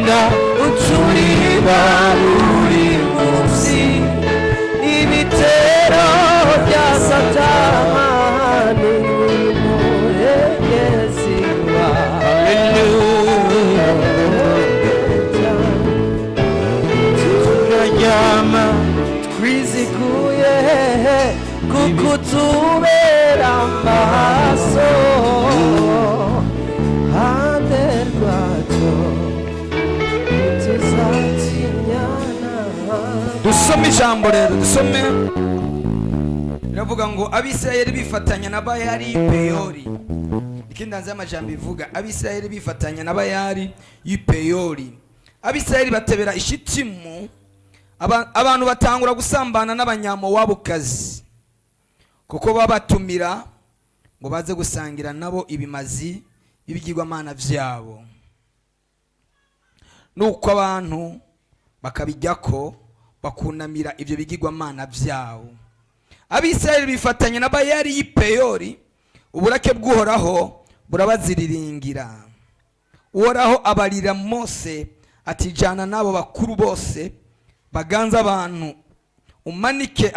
Mana uturira buri munsi ibitero bya Satani muregeziwa. Turajyama twiziguye kukutubera amaso hande rwacu tuzatinyana. Dusome ijambo rero, dusome. Biravuga ngo Abisirayeli bifatanya na Bayali y'Ipeyori. Ikindanze y'amajambo ivuga Abisirayeli bifatanya na Bayali y'Ipeyori. Abisirayeli batebera ishitimu, abantu batangura gusambana n'abanyamowabukazi kuko babatumira ngo baze gusangira nabo ibimazi b'ibigirwamana vyabo, nuko abantu bakabijyako bakunamira ivyo bigirwamana vyabo. Abisirayeli bifatanya na Bayali y'Ipeyori, uburake bw'Uhoraho burabaziriringira. Uhoraho abarira Mose ati jana nabo bakuru bose baganza abantu, umanike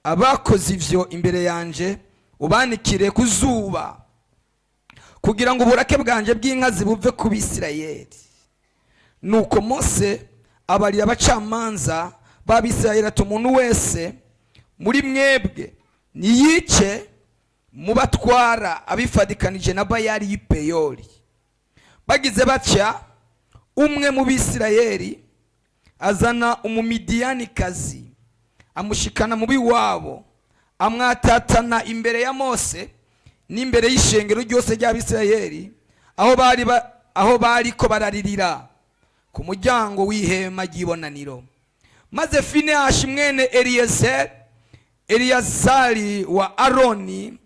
abakoze ivyo imbere yanje, ubanikire ku zuba, kugira ngo uburake bwanje bw'inkazi buve ku Bisirayeli. Nuko Mose abarira abacamanza b'Abisirayeli ati umuntu wese muri mwebwe niyice mu batwara abifadikanije na Bayali y'Ipeyori. Bagize batya, umwe mu Bisirayeli azana umumidiyanikazi amushikana mu biwabo, amwatatana imbere ya Mose n'imbere y'ishengero ryose ry'Abisirayeli aho bariko bararirira ku muryango w'ihema ry'ibonaniro. Maze Finehashi mwene Eliyazari wa Aroni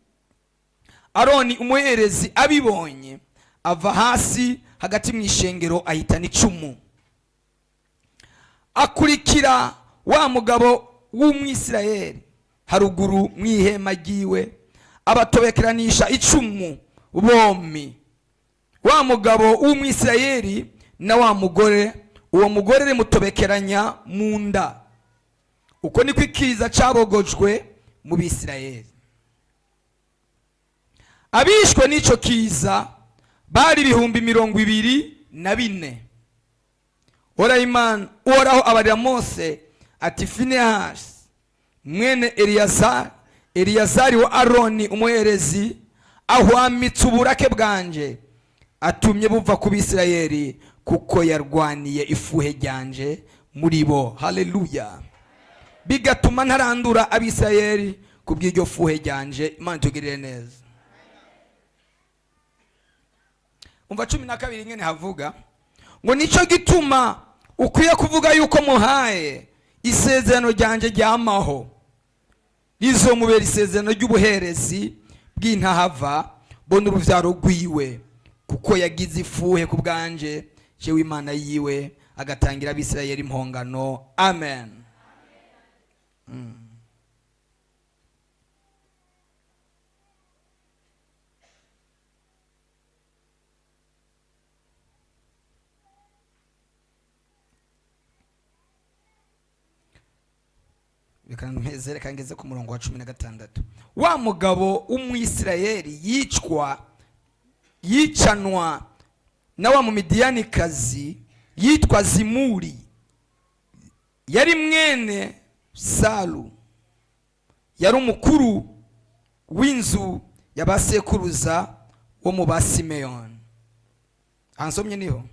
umuherezi abibonye, ava hasi hagati mu ishengero ahitana icumu, akurikira wa mugabo w'Umwisirayeli haruguru mu ihema ryiwe, abatobekeranisha icumu bombi, wa mugabo w'Umwisirayeli na wa mugore, uwo mugore rimutobekeranya mu nda. Uko niko ikiza cabogojwe mu Bisirayeli. Abishwe n'ico kiza bari 24,000. Uhoraho abarira Mose ati Finehashi mwene Eliyazari wa Aroni umuherezi ahwamitse uburake bwanje, atumye buva ku Bisirayeli kuko yarwaniye ifuhe ryanje muri bo. Haleluya. Bigatuma ntarandura Abisirayeli kubw'iryo fuhe ryanje. Imana tugirire neza. Umva 12 ngene havuga ngo nico gituma ukwiye kuvuga yuko muhaye isezerano ryanje ryamaho, rizomubera isezerano ry'ubuherezi bw'intahava bona uruvyaro rwiwe, kuko yagize ifuhe ku bwanje jewe Imana yiwe, agatangira Abisirayeli impongano. Amen. Reka ngeze ku murongo wa 16. Wa mugabo w'Umwisirayeli yicanwa na wa mumidiyanikazi yitwa Zimuri, yari mwene Salu, yari umukuru w'inzu y'abasekuruza wo mu Basimeyoni. Ansomye niho.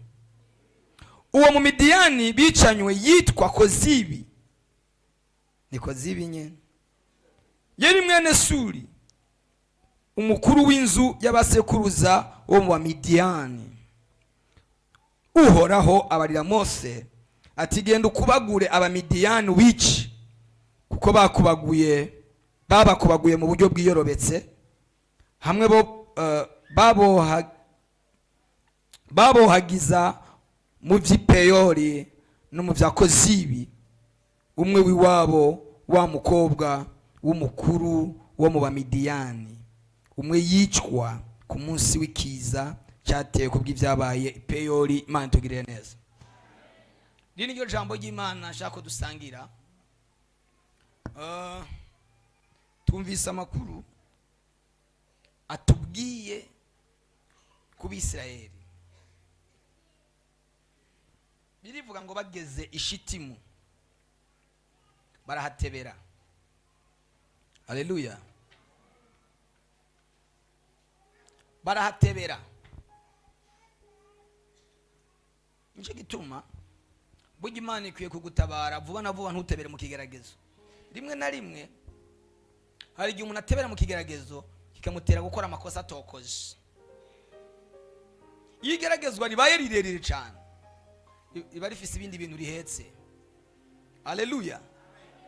Uwo mumidiyani bicanywe yitwa Kozibi. Ni Kozibi nyene. Yari mwene Suri, umukuru w'inzu y'abasekuruza wo mu Bamidiyani. Uhoraho abarira Mose ati genda ukubagure Abamidiyani wici, kuko babakubaguye mu buryo bwiyorobetse, hamwe babohagiza mu vy'Ipeyori no mu vya Kozibi, umwe wiwabo wa mukobwa w'umukuru wo mu Bamidiyani, umwe yicwa ku munsi w'ikiza cyatewe kubw'ibyabaye i Peyori. Imana tugirire neza. Iri ni ryo jambo ry'Imana nshaka ko dusangira. Twumvise amakuru atubwiye ku Bisirayeli. Birivuga ngo bageze i Shitimu barahatebera. Haleluya. Barahatebera. Nicyo gituma burya Imana ikwiye kugutabara vuba na vuba, ntutebere mu kigeragezo. Rimwe na rimwe hari igihe umuntu atebera mu kigeragezo kikamutera gukora amakosa atokoje. Iyo igeragezwa ribaye rirerire cyane, riba rifise ibindi bintu rihetse. Haleluya.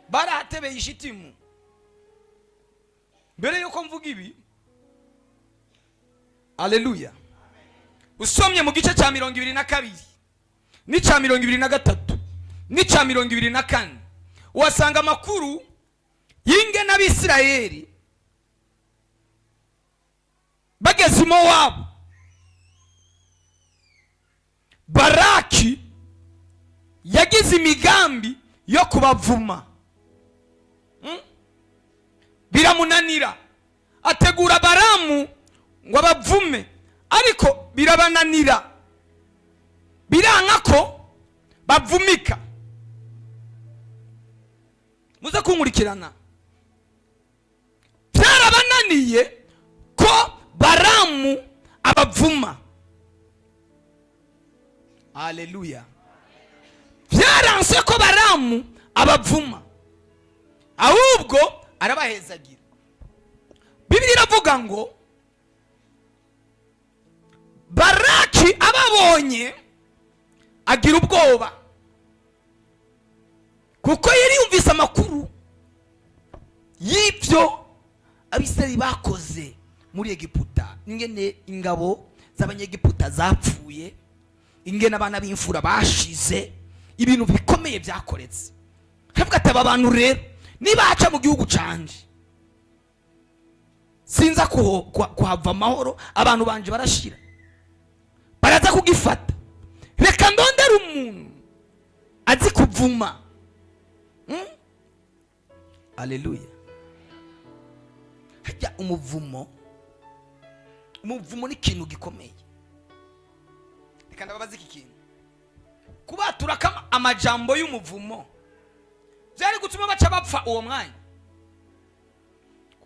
Barahatebeye i Shitimu. Mbere yuko mvuga ibi, haleluya, usomye mu gice cya 22 n'icya 23 n'icya 24 wasanga amakuru y'inge n'Abisirayeli bageze i Mowabu. Baraki yagize imigambi yo kubavuma, biramunanira. Ategura Baramu ngo abavume, ariko birabananira, biranka ko bavumika. Muze kunkurikirana. Byarabananiye ko Baramu abavuma. Haleluya. Byaranse ko Baramu abavuma, ahubwo arabahezagira. Bibiliya iravuga ngo Baraki ababonye agira ubwoba, kuko yari yumvise amakuru y'ibyo Abisirayeli bakoze muri Egiputa, ingene ingabo z'Abanyegiputa zapfuye, ingene abana b'imfura bashize, ibintu bikomeye byakoretse. Havuga ati aba bantu rero nibaca mu gihugu canje sinza kuhava amahoro, abantu banje barashira, baraza kugifata. Reka ndondera umuntu azi kuvuma. Haleluya. Hajya umuvumo ni ikintu gikomeye. Reka ndababaza iki kintu, kubatura amajambo y'umuvumo byari gutuma baca bapfa uwo mwanya.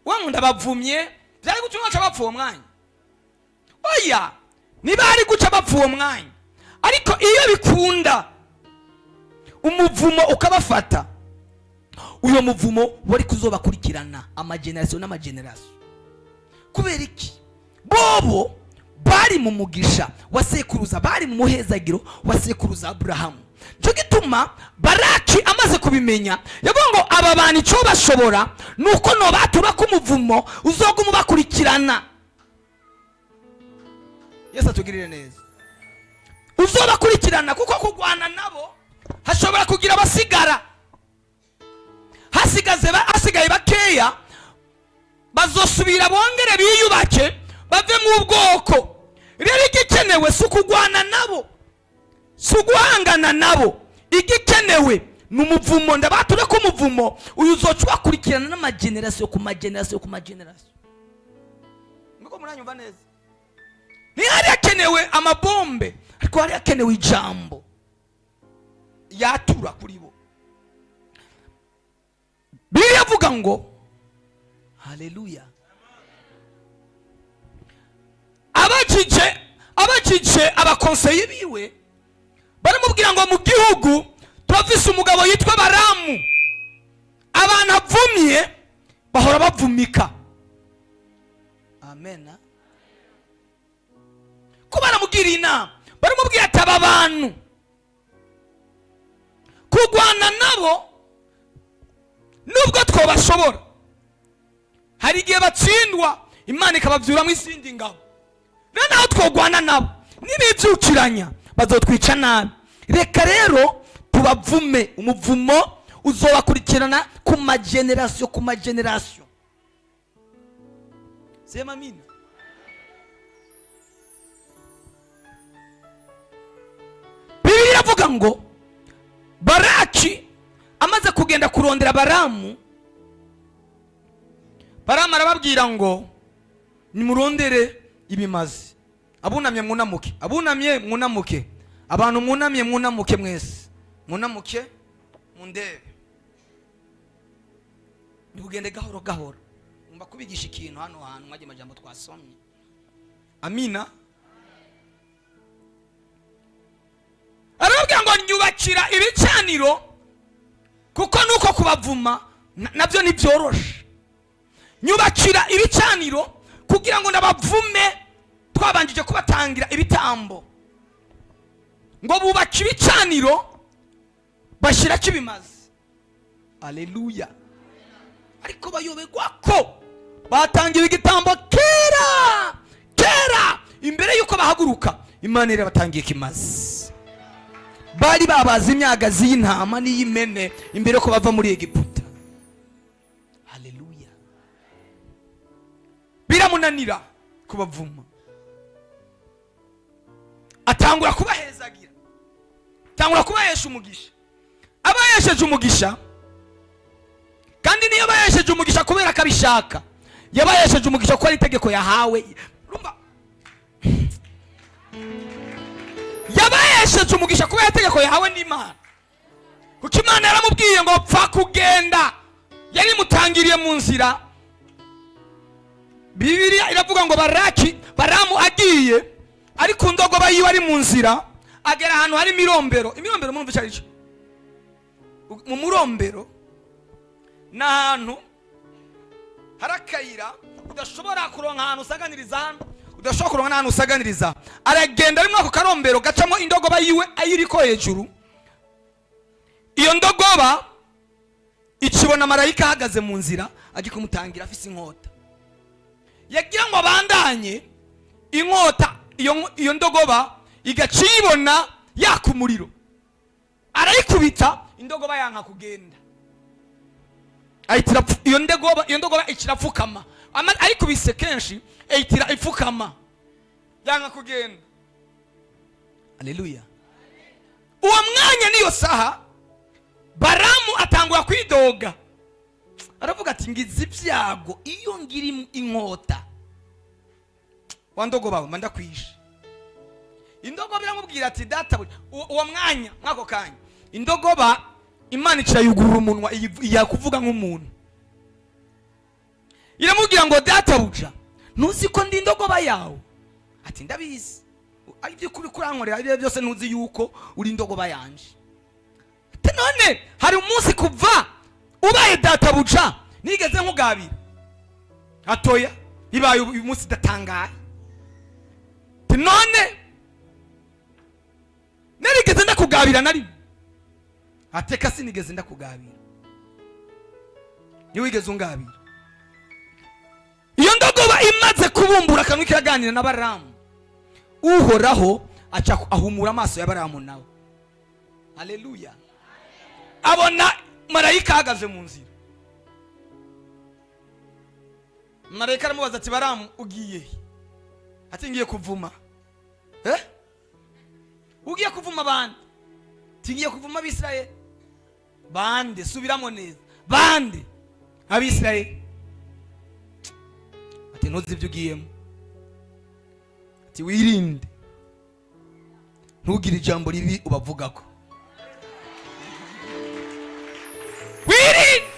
Wangu ndabavumye byari gutuma baca bapfa uwo mwanya. Oya, niba ari guca bapfa uwo mwanya, ariko iyo bikunda umuvumo ukabafata, uyo muvumo wari kuzobakurikirana amagenerasiyo n'amagenerasiyo. Kubera iki? Bobo bari mu mugisha wa sekuruza, bari mu muhezagiro wa sekuruza Aburahamu. Cyo gituma Baraki amaze kubimenya yavuga ngo aba bantu icyo bashobora nuko no batura ku muvumo uzoguma bakurikirana. Yesu atugirire neza. Uzobakurikirana kuko kugwana nabo hashobora kugira abasigara, hasigaye bakeya, bazosubira bongere biyubake bave mu bwoko. Rero igikenewe si ukugwana nabo, si uguhangana nabo. Igikenewe ni umuvumo. Ndabature ko umuvumo uyu uzoca ubakurikirana n'amagenerasiyo ku magenerasiyo ku magenerasiyo. Niko muranyumva neza? Ntihari hakenewe amabombe, ariko hari hakenewe ijambo yatura kuri bo. Bibiliya avuga ngo haleluya, abakije abakonseye biwe baramubwira ngo mu gihugu turafise umugabo yitwa Baramu, abantu avumye bahora bavumika. Amen. Ko baramubwira inama, baramubwira ati aba bantu kugwana nabo nubwo twobashobora, hari igihe batsindwa Imana ikabavyura mu izindi ngabo. Rero naho twogwana nabo nibivyukiranya bazotwica nabi. Reka rero tubavume, umuvumo uzobakurikirana ku magenerasiyo ku magenerasiyo. Sema amina. iravuga ngo Baraki amaze kugenda kurondera Baramu, Baramu arababwira ngo nimurondere ibimazi. Abunamye mwunamuke, abunamye mwunamuke, abantu mwunamye mwunamuke, mwese mwunamuke mundebe. Nibugende gahoro gahoro, ngomba kubigisha ikintu hano hantu mwaje majambo twasomye. Amina. Arababwira ngo nyubakira ibicaniro kuko nuko kubavuma nabyo nibyoroshe. Nyubakira ibicaniro kugira ngo nabavume twabanjije kubatangira ibitambo. Ngo bubaka ibicaniro bashira kibimazi. Haleluya. Ariko bayobegwa ko batangira igitambo kera imbere yuko bahaguruka Imana ire batangiye kimazi. Bari babaza imyagazi y'intama n'iy'imene imbere ko bava muri Egiputa. Haleluya. Biramunanira kubavuma, atangura kubahezagira, atangura kubahesha umugisha. Abayesheje umugisha, kandi niyo bayesheje umugisha kubera akabishaka, yabayesheje umugisha ko ari itegeko yahawe. Urumva, yabayesheje umugisha kubera itegeko yahawe n'Imana. Kuko Imana yaramubwiye ngo pfa kugenda, yari mutangiriye mu nzira. Bibiliya iravuga ngo Baramu agiye ari ku ndogoba yiwe ari mu nzira, agera ahantu hari imirombero. Imirombero murumva icyo ari cyo? Mu murombero na ahantu hari akayira udashobora kuronka ahantu usaganiriza, hano udashobora kuronka n'ahantu usaganiriza. Aragenda ari muri ako karombero gacamo indogoba yiwe ayiriko hejuru. Iyo ndogoba ikibona marayika ahagaze mu nzira agiye kumutangira afise inkota. Yagira ngo abandanye inkota, iyo ndogoba igacibona yaka umuriro, arayikubita, indogoba yanka kugenda. Iyo ndogoba ikirapfukama, ayikubise kenshi ayitira ipfukama, yanka kugenda. Haleluya. Uwo mwanya niyo saha Baramu atangura kwidoga, aravuga ati ngize ibyago iyo ngira inkota wa ndogoba we ndakwishe. Indogoba iramubwira ati data, uwo mwanya mwako kanya indogoba Imana ikirayugurura umunwa yakuvuga nk'umuntu. Iramubwira ngo data buja, ntuzi ko ndi indogoba yawe? Ati ndabizi, ari byo kuri kurankorera ibyo byose ntuzi yuko uri indogoba yanje. None hari umunsi kuva ubaye data buja nigeze nkugabira? Atoya, ibaye uyu munsi datangaye. None narigeze ndakugabira nari? Ateka sinigeze ndakugabira. Ni wigeze ungabira? Iyo ndogoba imaze kubumbura akanwa kiraganira na Baramu, Uhoraho aca ahumura amaso ya Baramu nawe. Haleluya. Abona marayika ahagaze mu nzira. Marayika aramubaza ati Baramu ugiye he? Ati ngiye kuvuma. Ugiye kuvuma bande? Tingiye kuvuma Abisirayeli. Bande? Subiramo neza. Bande? Abisirayeli. Ati ntuzi ibyo ugiyemo. Ati wirinde, ntugire ijambo ribi ubavugako. Wirinde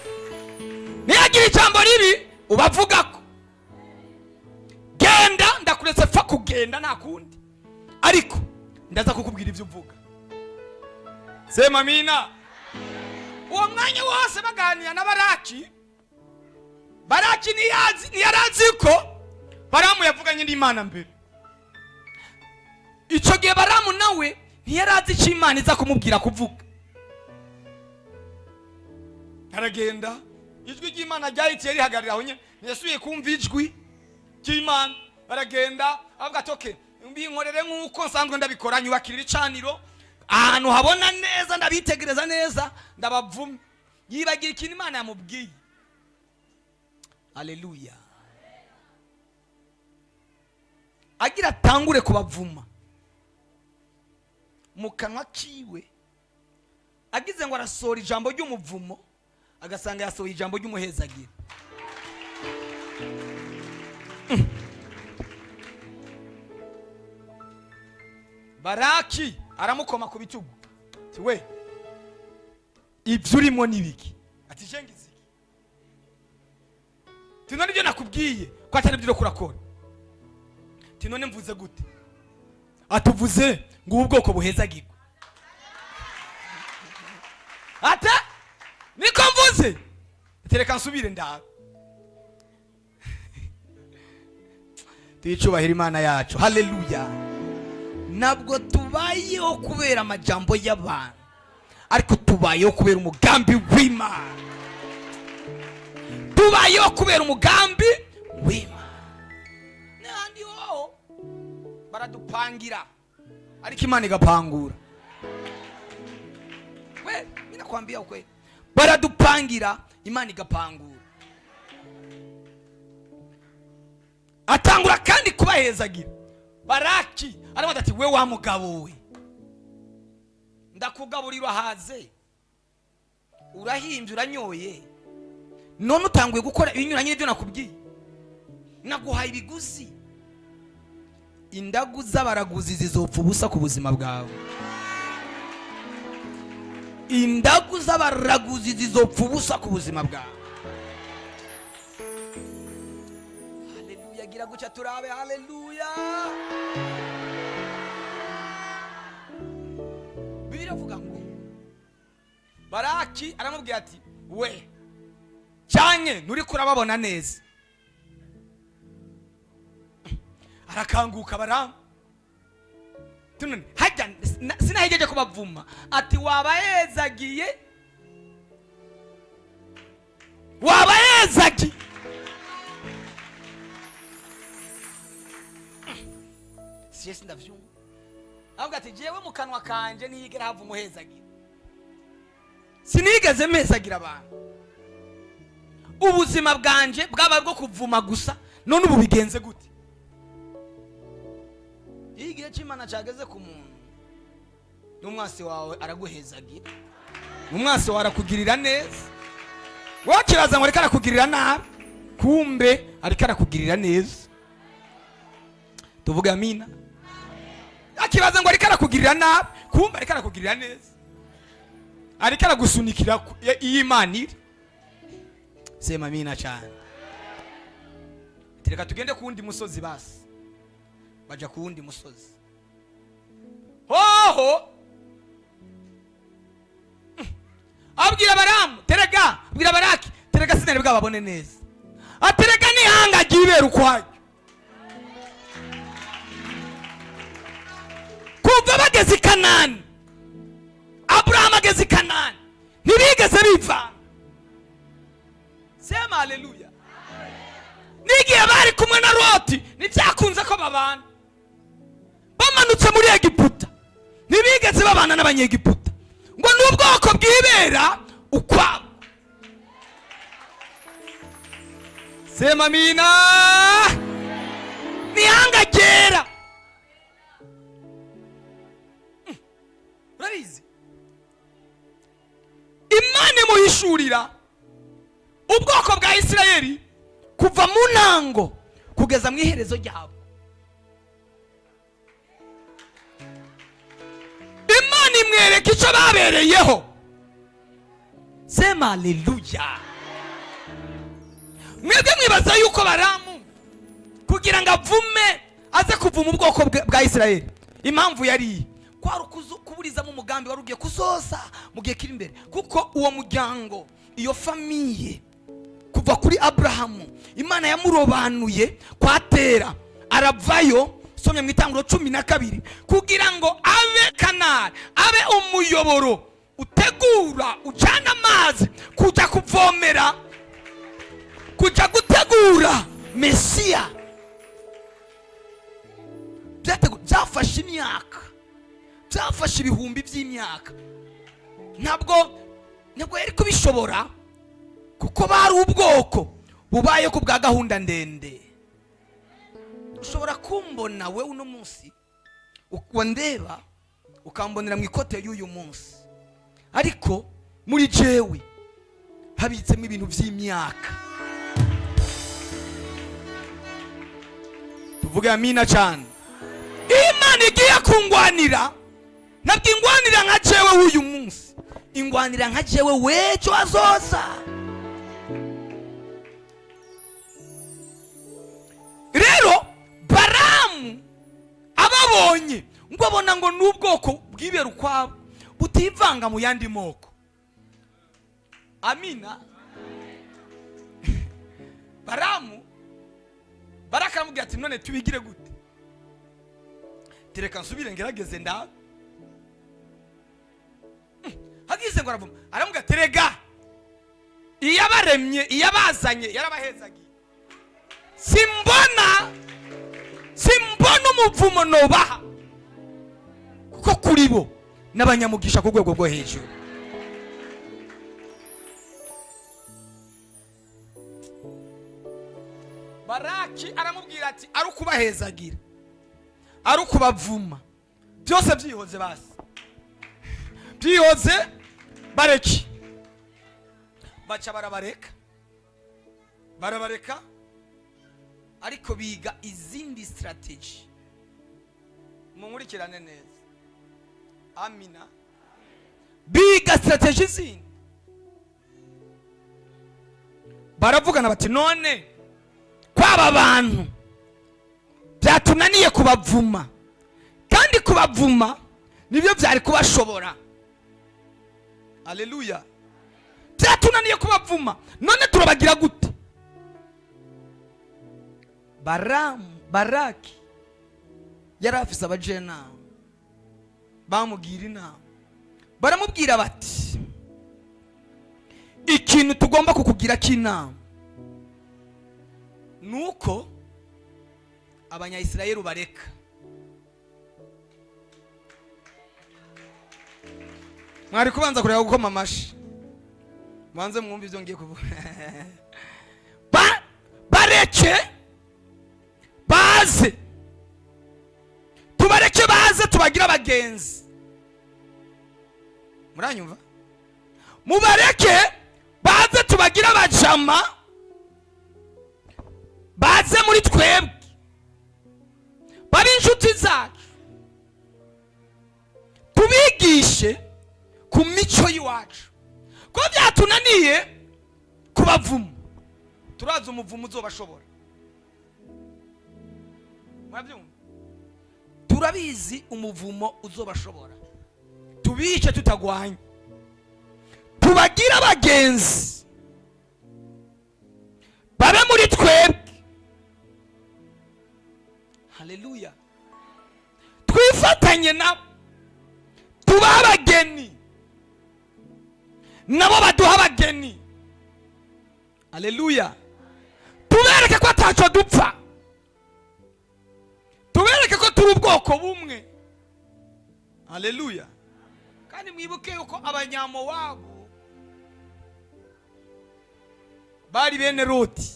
ntiyagira ijambo ribi ubavugako. Genda, ndakuretse pfa kugenda nta kundi, ariko ndaza kukubwira ibyo uvuga. Sema amina. Uwo mwanya wose baganira na Baraki ntiyarazi ko Baramu yavuganye n'Imana mbere. Icyo gihe Baramu nawe ntiyarazi icyo Imana iza kumubwira kuvuga. Aragenda, ijwi ry'Imana ryahitiye rihagarira aho nyine, ntiyasubiye kumva ijwi ry'Imana. Aragenda avuga ati okay, mbinkorere nk'uko nsanzwe ndabikora, nyubakira icaniro ahantu habona neza, ndabitegereza neza, ndabavume. Yibagira ikintu Imana yamubwiye. Haleluya. Agira tangure kubavuma, mu kanwa kiwe agize ngo arasohora ijambo ry'umuvumo agasanga yasohoye ijambo ry'umuhezagiro. Baraki aramukoma ku bitugu ati we ibyo urimo nibiki? Ati jengizi tinone byo nakubwiye ko atari byo kurakora. Tinone mvuze gute? Atuvuze ngo ubwoko buhezagirwa. Ata niko mvuze tereka nsubire ndawe. Tuyicubahira Imana yacu. Haleluya. Nabwo tubayeho kubera amajambo y'abantu, ariko tubayeho kubera umugambi w'Imana. Tubayeho kubera umugambi w'Imana. N'andi ho baradupangira ariko Imana igapangura. We ninakwambia ukwe, baradupangira Imana igapangura. Atangura kandi kubahezagira. Baraki aravuga ati we wa mugabo we, ndakugaburira haze, urahimbye uranyoye, none utanguye gukora ibinyuranye n'ibyo nakubwiye. Naguhaye ibiguzi. Indagu z'abaraguzi zizopfa ubusa ku buzima bwawe. Indagu z'abaraguzi zizopfa ubusa ku buzima bwawe. Haleluya, gira guca turabe. Haleluya. Biravuga ngo Baraki aramubwira ati we cyane nuri kurababona neza. Arakanguka Baramu. Tunone hajya sinahejeje kubavuma ati wabahezagiye, wabahezagiye. Siyesi ndavyumva. Avuga ati jewe mu kanwa kanje niyigera hava umuhezagira. Sinigeze mezagira abantu. Ubuzima bwanje bwaba bwo kuvuma gusa, none ubu bigenze gute? Igihe cy'Imana cyageze ku muntu, n'umwasi wawe araguhezagira. Umwasi wawe arakugirira neza. Wowe kiraza ngo ariko arakugirira nabi, kumbe ariko arakugirira neza. Tuvuga amina. Akibaza ngo ariko arakugirira nabi, kumbe ariko arakugirira neza. Ariko aragusunikira iyi Imana iri. Sema amina cyane. Tereka tugende ku wundi musozi basi. Baja ku wundi musozi. Hoho abwira Baramu, terega abwira Baraki, terega sinari bwababone neza. Aterega ni hanga gibera ukwayo. Kuva bageze i Kanani, Abraham ageze i Kanani, ntibigeze biva. Sema haleluya. Nigiye bari kumwe na Loti, nibyakunze ko babana. Bamanutse muri Egiputa, ntibigeze babana n'abanyegiputa, ngo n'ubwoko bwibera ukwabo. Sema amina. Nihanga gera. Urabizi Imana imuhishurira ubwoko bwa Isirayeli kuva mu ntango kugeza mu iherezo ryabo. Imana imwereka icyo babereyeho. Sema haleluya. Mwebwe mwibaza yuko Baramu kugira ngo avume aze kuvuma ubwoko bwa Isirayeli, impamvu yari kwari kuburizamo umugambi wari ugiye kuzoza mu gihe kiri imbere. Kuko uwo muryango, iyo famiye, kuva kuri Abrahamu Imana yamurobanuye kwa Tera, aravayo somye mu Itanguriro 12 kugira ngo abe kanari, abe umuyoboro utegura ucana amazi kuja kuvomera, kuja gutegura Mesiya. Byafashe imyaka, byafashe ibihumbi by'imyaka. Ntabwo yari kubishobora kuko bari ubwoko bubaye ku bwa gahunda ndende. Ushobora kumbona we uno munsi wandeba ukambonera mu ikote y'uyu munsi, ariko muri jewe habitsemo ibintu by'imyaka. tuvuge amina cyane. Imana igiye kungwanira, nabwo ingwanira nka jewe w'uyu munsi, ingwanira nka jewe w'ejo hazoza. Rero Baramu ababonye ngo abona ngo n'ubwoko bw'ibera ukwabo butivanga mu yandi moko. Amina. Baramu barakamubwira ati none tubigire gute? Tereka nsubire ngerageze ndabe. Hagize ngo aravuma, aramubwira terega iyabaremye iyabazanye yarabahezagiye, simbona umuvumo nobaha, kuko kuri bo n'abanyamugisha ku rwego rwo hejuru. Baraki aramubwira ati ari ukubahezagira, ari ukubavuma, byose byihoze basi, byihoze bareki. Baca barabareka, ariko biga izindi strategy. Munkurikirane neza. Amina. Biga strategy zindi. Baravugana bati none kwaba bantu byatunaniye kubavuma, kandi kubavuma nibyo byari kubashobora. Haleluya. Byatunaniye kubavuma, none turabagira gute? Baraki yari afise abajena bamugira inama, baramubwira bati ikintu tugomba kukugira k'inama nuko abanyayisirayeli bareka. Mwari kubanza kureba gukoma amashi, mwanze mwumva ivyo ngiye kuvuga. Bareke baze, tubareke baze tubagira abagenzi. Muranyumva? Mubareke baze tubagira abajama, baze muri twebwe bari inshuti zacu, tubigishe ku mico y'iwacu. Ko byatunaniye kubavuma, turaza umuvumo uzobashobora. Mwabyumva? Turabizi umuvumo uzobashobora, tubice tutagwanye, tubagira abagenzi, babe muri twebwe. Haleluya. Twifatanye nabo, tubaha abageni, nabo baduha abageni. Haleluya. Tubereke ko ataco dupfa, tubereke ko turi ubwoko bumwe. Haleluya. Kandi mwibuke yuko abanyamowabu bari bene Loti.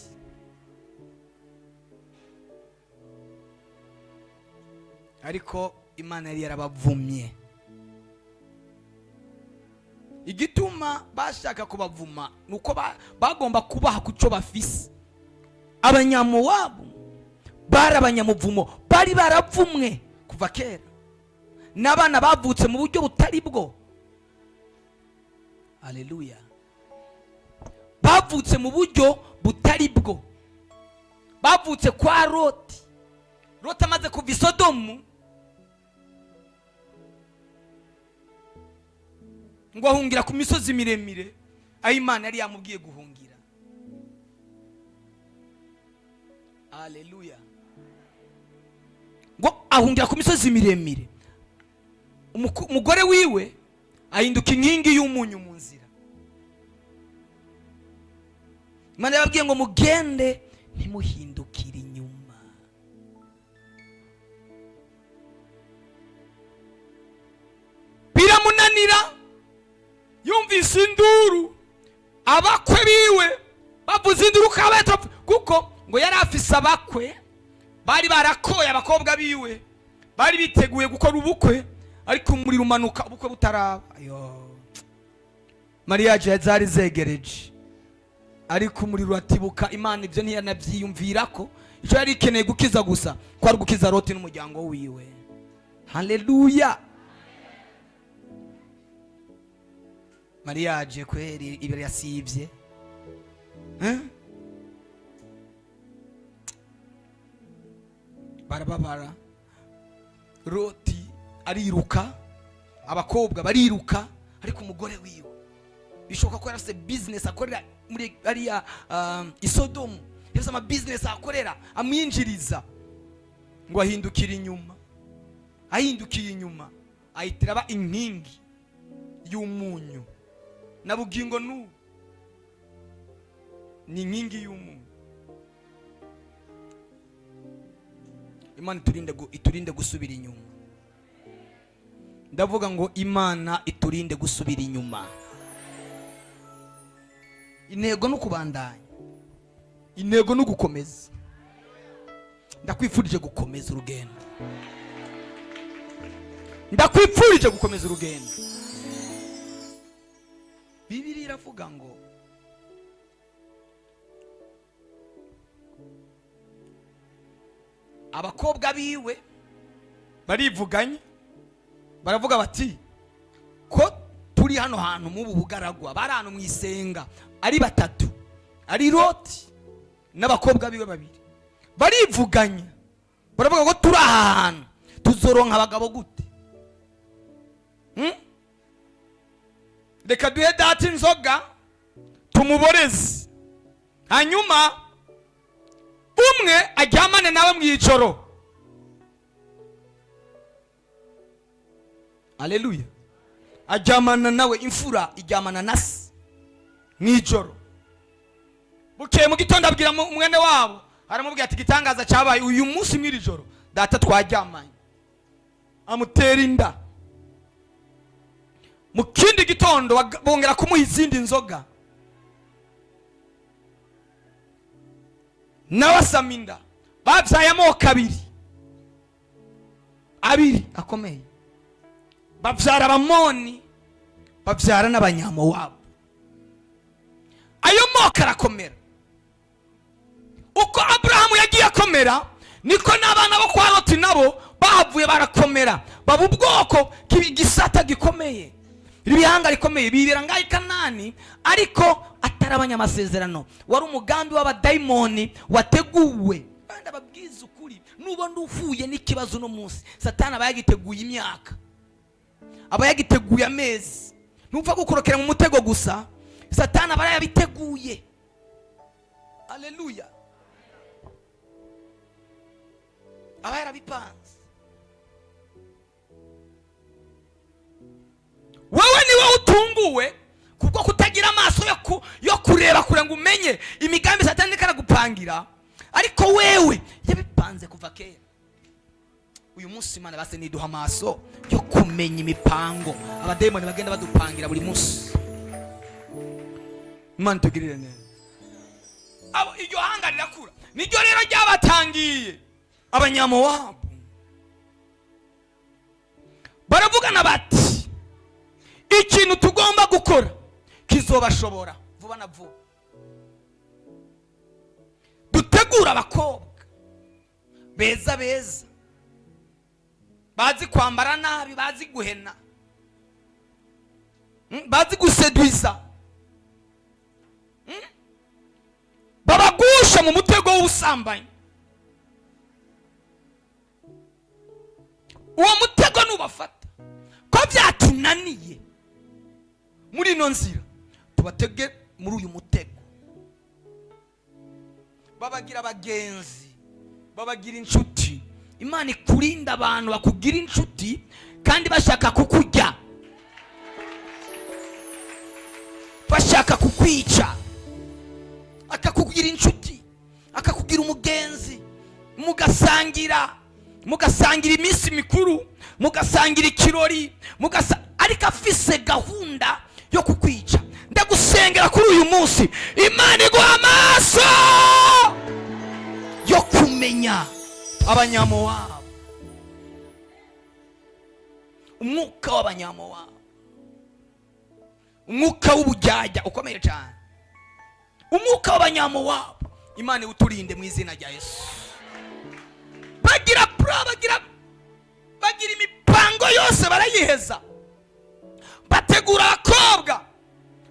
Ariko Imana yari yarabavumye. Igituma bashaka kubavuma nuko bagomba kubaha kuco bafise. Abanyamowabu bari abanyamuvumo, bari baravumwe kuva kera, n'abana bavutse mu buryo butari bwo. Haleluya. Bavutse mu buryo butari bwo, bavutse kwa Loti. Loti amaze kuva i Sodomu ngo ahungira ku misozi miremire aho Imana yari yamubwiye guhungira. Haleluya. Ngo ahungira ku misozi miremire, umugore wiwe ahinduka inkingi y'umunyu mu nzira. Imana yababwiye ngo mugende ntimuhindukire inyuma. Biramunanira, yumvise induru, abakwe biwe bavuze induru kabeta, kuko ngo yari afise abakwe bari barakoye abakobwa biwe, bari biteguye gukora ubukwe, ariko umuriro umanuka ubukwe butaraba. Ayo mariage zari zegereje, ariko umuriro atibuka. Imana ibyo ntiyanabyiyumvira ko icyo yari ikeneye gukiza gusa kwari gukiza Loti n'umuryango wiwe. Haleluya. mariage kweri ibere yasivye, barababara. Loti ariruka, abakobwa bariruka, ariko umugore wiwe bishoboka ko yarafise business akorera muri ariya Isodomu, yarafise ama business akorera amwinjiriza, ngo ahindukira inyuma. Ahindukiye inyuma ayitiraba inkingi y'umunyu, na bugingo nu ni inkingi y'umunyu. Imana iturinde gusubira inyuma. Ndavuga ngo Imana iturinde gusubira inyuma. Intego no kubandanya, intego no gukomeza. Ndakwifurije gukomeza urugendo, ndakwifurije gukomeza urugendo. Bibiliya iravuga ngo abakobwa biwe barivuganye, baravuga bati ko turi hano hantu mu bugaragwa, bari hano mu isenga ari batatu, ari Loti n'abakobwa biwe babiri, barivuganye baravuga ko turi ahantu tuzoronka abagabo gute? Reka duhe data inzoga tumuboreze, hanyuma umwe ajyamane nawe mu ijoro. Haleluya. Ajyamana nawe, imfura ijyamana na se mu ijoro. Bukeye mu gitondo abwira mwene wabo, aramubwira ati igitangaza cyabaye uyu munsi mw'iri joro, data twajyamanye. Amutera inda. Mu kindi gitondo bongera kumuha izindi nzoga, nawe asama inda. Babyaye amoko abiri akomeye, babyara Abamoni, babyara n'Abanyamowabu. Ayo moko arakomera. Uko Aburahamu yagiye akomera, niko n'abana bo kwa Loti nabo bahavuye barakomera, baba ubwoko gisata gikomeye, ibihanga rikomeye. Bibera ngaho i Kanani, ariko atari abanyamasezerano, wari umugambi w'abadayimoni wateguwe. Kandi ababwiza ukuri, nubona uvuye n'ikibazo no munsi, Satani aba yagiteguye imyaka, aba yagiteguye amezi. Ntupfa gukorokera mu mutego gusa, Satani aba yabiteguye. Haleluya. aba yarabipanze. Wowe niwe utunguwe kubwo kutagira amaso yo kureba kure ngo umenye imigambi Satani karagupangira, ariko wewe yabipanze kuva kera. Uyu munsi Imana base niduha amaso yo kumenya imipango abademoni bagenda badupangira buri munsi. Imana tugirire neza. Abo iryo hanga rirakura, niryo rero ryabatangiye Abanyamowabu. Baravugana bati ikintu tugomba gukora kizobashobora vuba na vuba. Dutegura abakobwa beza beza, bazi kwambara nabi, bazi guhena, bazi gusedwiza, babagusha mu mutego w'ubusambanyi. Uwo mutego nubafata ko byatunaniye muri ino nzira, tubatege muri uyu mutego. Babagira abagenzi, babagira inshuti. Imana ikurinda abantu bakugira inshuti kandi bashaka kukurya, bashaka kukwica. Akakugira inshuti, akakugira umugenzi, mugasangira iminsi mikuru, mugasangira ikirori, ariko afise gahunda yo kukwica. Ndagusengera kuri uyu munsi, Imana iguha amaso yo kumenya Abanyamowabu. umwuka w'abanyamowabu, umwuka w'ubujyajya ukomeye cyane, umwuka w'abanyamowabu. Imana uturinde mu izina rya Yesu. Bagira imipango yose barayiheza, bategura abakobwa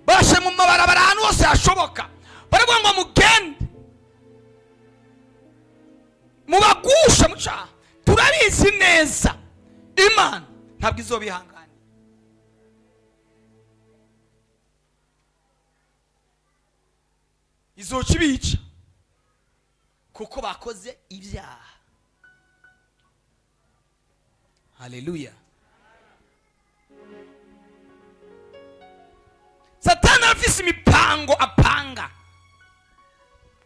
bashe mu mabarabara ahantu hose hashoboka, baravuga ngo mugende mubagusha mucaha. Turabizi neza Imana ntabwo izobihangana, izoca ibica kuko bakoze ibyaha. Haleluya. Satani afise imipango apanga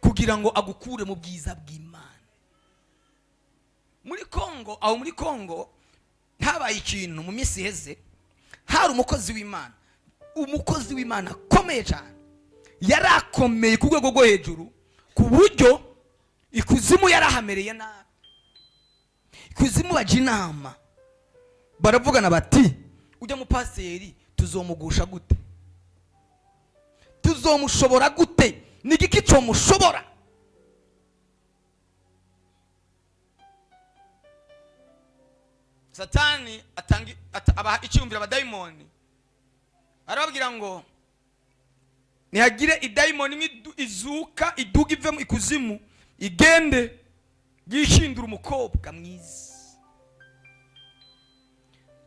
kugira ngo agukure mu bwiza bw'Imana. Muri Kongo habaye ikintu mu minsi iheze, hari umukozi w'Imana akomeye cyane, yari akomeye ku rwego rwo hejuru, ku buryo ikuzimu yarahamereye nabi. Ikuzimu bajya inama, baravugana bati ujya mu paseri tuzomugusha gute, tuzomushobora gute, n'igiki cyo mushobora. Satani abaha icyumvira abadayimoni, arababwira ngo nihagire idayimoni imwe izuka iduga ive mu ikuzimu igende yishindura umukobwa mwiza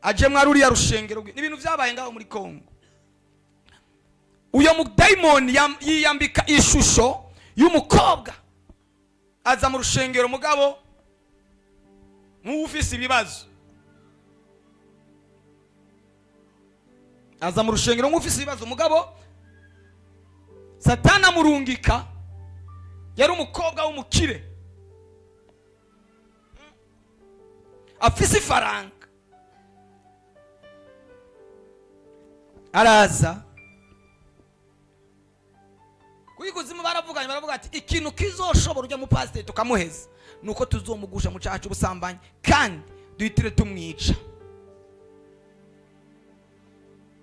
aje mwaruriya rushengero. N'ibintu byabaye ngaho muri Kongo. Uyo mudayimoni yiyambika ishusho y'umukobwa, aza mu rushengero mugabo nk'ufise ibibazo, aza mu rushengero nk'ufise ibibazo mugabo Satani amurungika, yari umukobwa w'umukire afise ifaranga. Araza kuyikuzimu, baravuga ati ikintu kizoshobora ujya mu pasiteri tukamuheza nuko tuzomugusha mu cyaha cy'ubusambanyi kandi duhitire tumwica.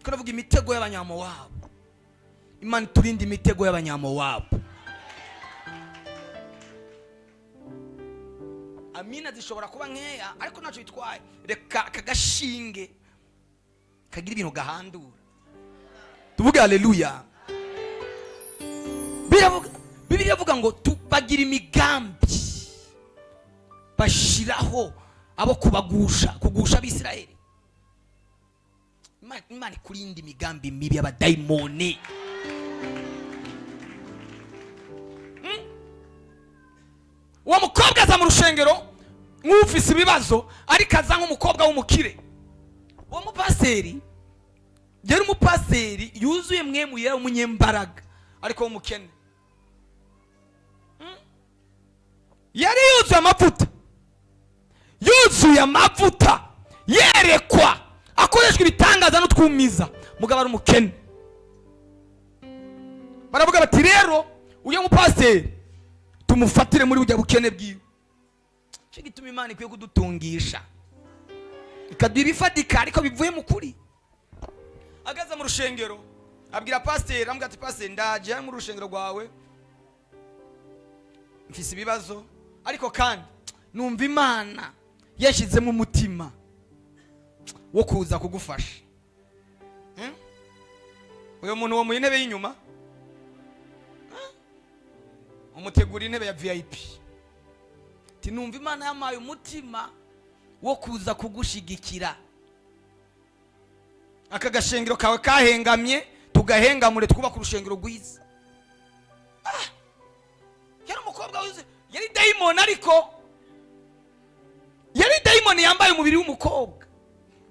Kuravuga imitego y'abanyamowabu. Imana turinde imitego y'abanyamowabu. Amina zishobora kuba nkeya ariko ntacyo bitwaye, reka kagashinge kagira ibintu gahandura. Tuvuge haleluya. Bibiliya ivuga ngo bagira imigambi, bashiraho abo kugusha abisirayeli. Imana ikurinde imigambi mibi y'abadayimoni. Uwo mukobwa aza mu rushengero nk'ufise ibibazo, ariko aza nk'umukobwa w'umukire. Uwo mupaseri yari umupaseri yuzuye mwemu yera umunyembaraga, ariko w'umukene. Yari yuzuye amavuta yerekwa, akoreshwa ibitangaza n'utwumiza, mugabo ari umukene. Baravuga bati rero uyo mupaseri tumufatire muri bujya bukene bwiwe. Cyo gituma Imana ikwiye kudutungisha, ikaduha ibifatika ariko bivuye mu kuri. Agaza mu rushengero abwira pasiteri, amubwira ati pasiteri ndaje mu rushengero rwawe mfise ibibazo, ariko kandi numva Imana yashizemo umutima wo kuza kugufasha. Uyo muntu wo mu intebe y'inyuma umutegura intebe ya VIP, ati numva Imana yamaye umutima wo kuza kugushigikira. Aka gashengero kawe kahengamye, tugahengamure twubaka urushengero rwiza. Yari umukobwa wize, yari dayimoni, ariko yari dayimoni yambaye umubiri w'umukobwa,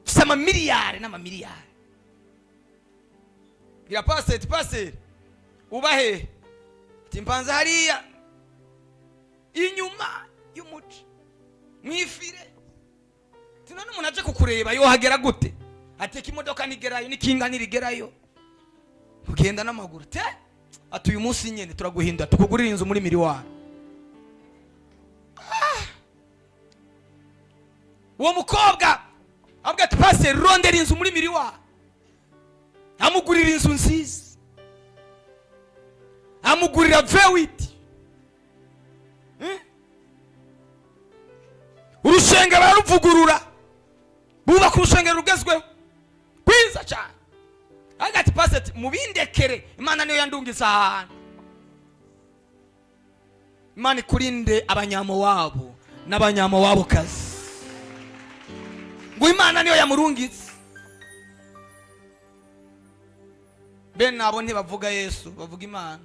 ufite amamiliyari n'amamiliyari. Gira pasiteri ubahe, ati mpanze hariya inyuma y'umuci mwifire. Tinone umuntu aje kukureba yohagera gute? Ateka imodoka nigerayo, n'ikinga nirigerayo, ugenda n'amaguru. Ati uyu munsi nyene turaguhinda tukugurira inzu muri miliwari. Uwo mukobwa avuga ati pasiteri rondera inzu muri Miriwa, amugurira inzu nziza, amugurira vewiti, urusengero bararuvugurura, bubaka urusengero rugezweho rwiza cyane. Avuga ati pasiteri mubindekere, Imana niyo yandungiza ahantu. Imana ikurinde abanyamowabu n'abanyamowabukazi, ngo Imana niyo yamurungitse. Bene abo ntibavuga Yesu, bavuga Imana,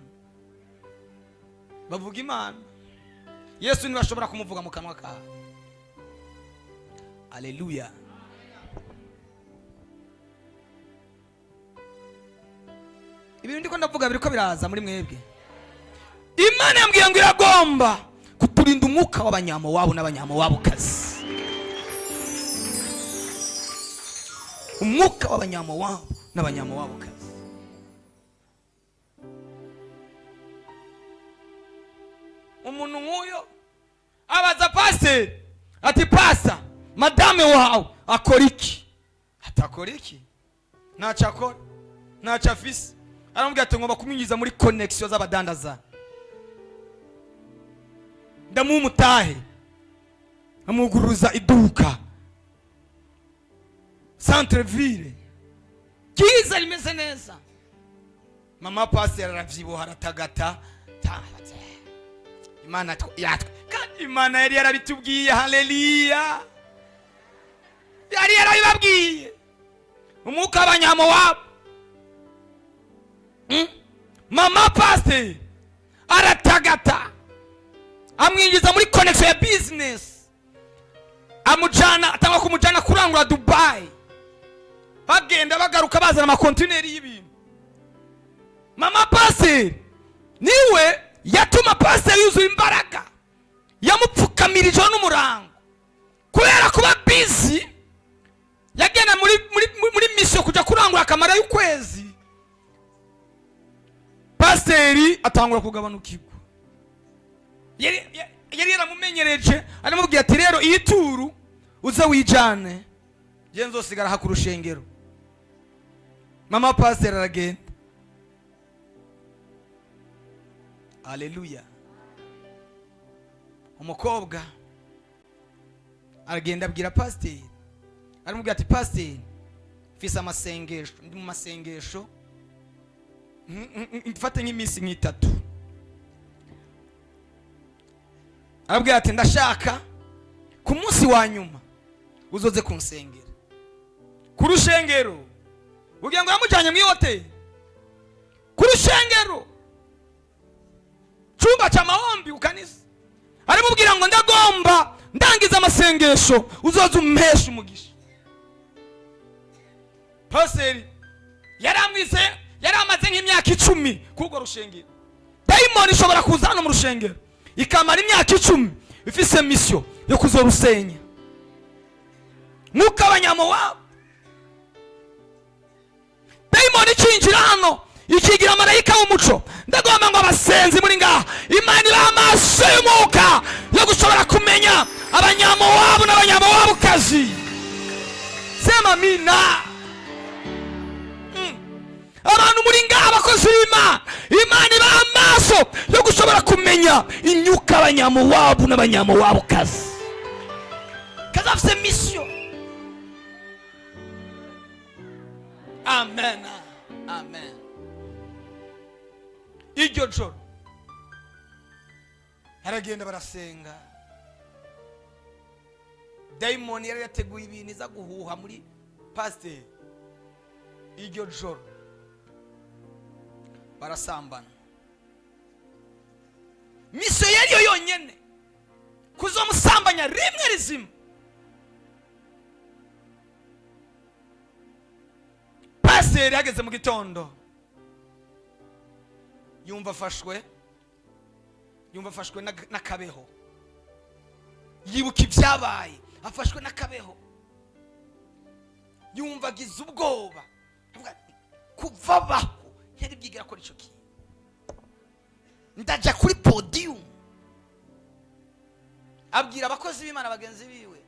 bavuga Imana. Yesu ntibashobora kumuvuga mu kanwa kawe. Haleluya. Ibintu ndiko ndavuga biriko biraza muri mwebwe. Imana yambwiye ngo iragomba kuturinda umwuka w'abanyamowabu n'abanyamowabukazi, umwuka w'abanyamowabu n'abanyamowabukazi. Umuntu nk'uyo abaza pasiteri ati pasa madame wawe akora iki? Atakora iki? Ntacyo akora, ntacyo afise. Aramubwira ati ngomba kumwinjiza muri connection z'abadandaza, ndamumutahe amuguruza iduka centre ville kiza rimeze neza. Mama pasiteri aravyibuha aratagata, Imana yatwe kandi Imana yari yarabitubwiye. Haleluya, yari yarabibabwiye. Umwuka w'abanyamowabu, mama pasiteri aratagata, amwinjiza muri connection ya business, amujana, atanga kumujana kurangura Dubai, bagenda bagaruka bazana amakontineri y'ibintu. Mama pasiteri niwe yatuma pasiteri yuzuye imbaraga, yamupfukamirije n'umurango kubera kuba busy. Yagenda muri mission kuja kurangura akamara y'ukwezi. Pasiteri atangura kugabanukirwa. Yari yaramumenyereje, aramubwira ati rero iyi turu uze wijane, je nzosigara hakuru rushengero. Mama pasiteri aragenda. Haleluya. Umukobwa aragenda abwira pasiteri, aramubwira ati pasiteri mfise amasengesho, ndi mu masengesho mfate nk'iminsi nk'itatu. Arabwira ati ndashaka ku munsi wa nyuma uzoze kunsengera ku rushengero. Ugira ngo yamujanye mu hoteli ku rushengero, chumba cha maombi ukanisa. Aramubwira ngo ndagomba ndangiza amasengesho uzoze umpesha umugisha. Pasiteri yaramaze nk'imyaka 10 kugo rushengero. Daimoni ishobora kuza hano mu rushengero ikamara imyaka 10 ifise mission yo kuzorusenya. Mwuka w'abanyamowabu, daimoni cinjira hano ikigira marayika w'umuco. Ndagomba ngo abasenzi muri ngaha Imana ibaha amaso y'umwuka yo gushobora kumenya abanyamowabu n'abanyamowabukazi. Sema mina. Abantu muri ngaha abakozi b'Imana, Imana ibaha amaso yo gushobora kumenya imyuka abanyamowabu n'abanyamowabukazi, kaza afise mission. Amen, amen. Iryo joro aragenda barasenga. Daimoni yari yateguye ibintu iza guhuha muri pasiteri. Iryo joro barasambana. Miso yari yo yonyene kuzomusambanya rimwe rizima. Pasiteri yageze mu gitondo yumva afashwe n'akabeho. Yibuka ibyabaye, afashwe n'akabeho, yumva agize ubwoba. Kuva baho yari byigira ko ico kintu, ndaja kuri podium abwira abakozi b'Imana bagenzi biwe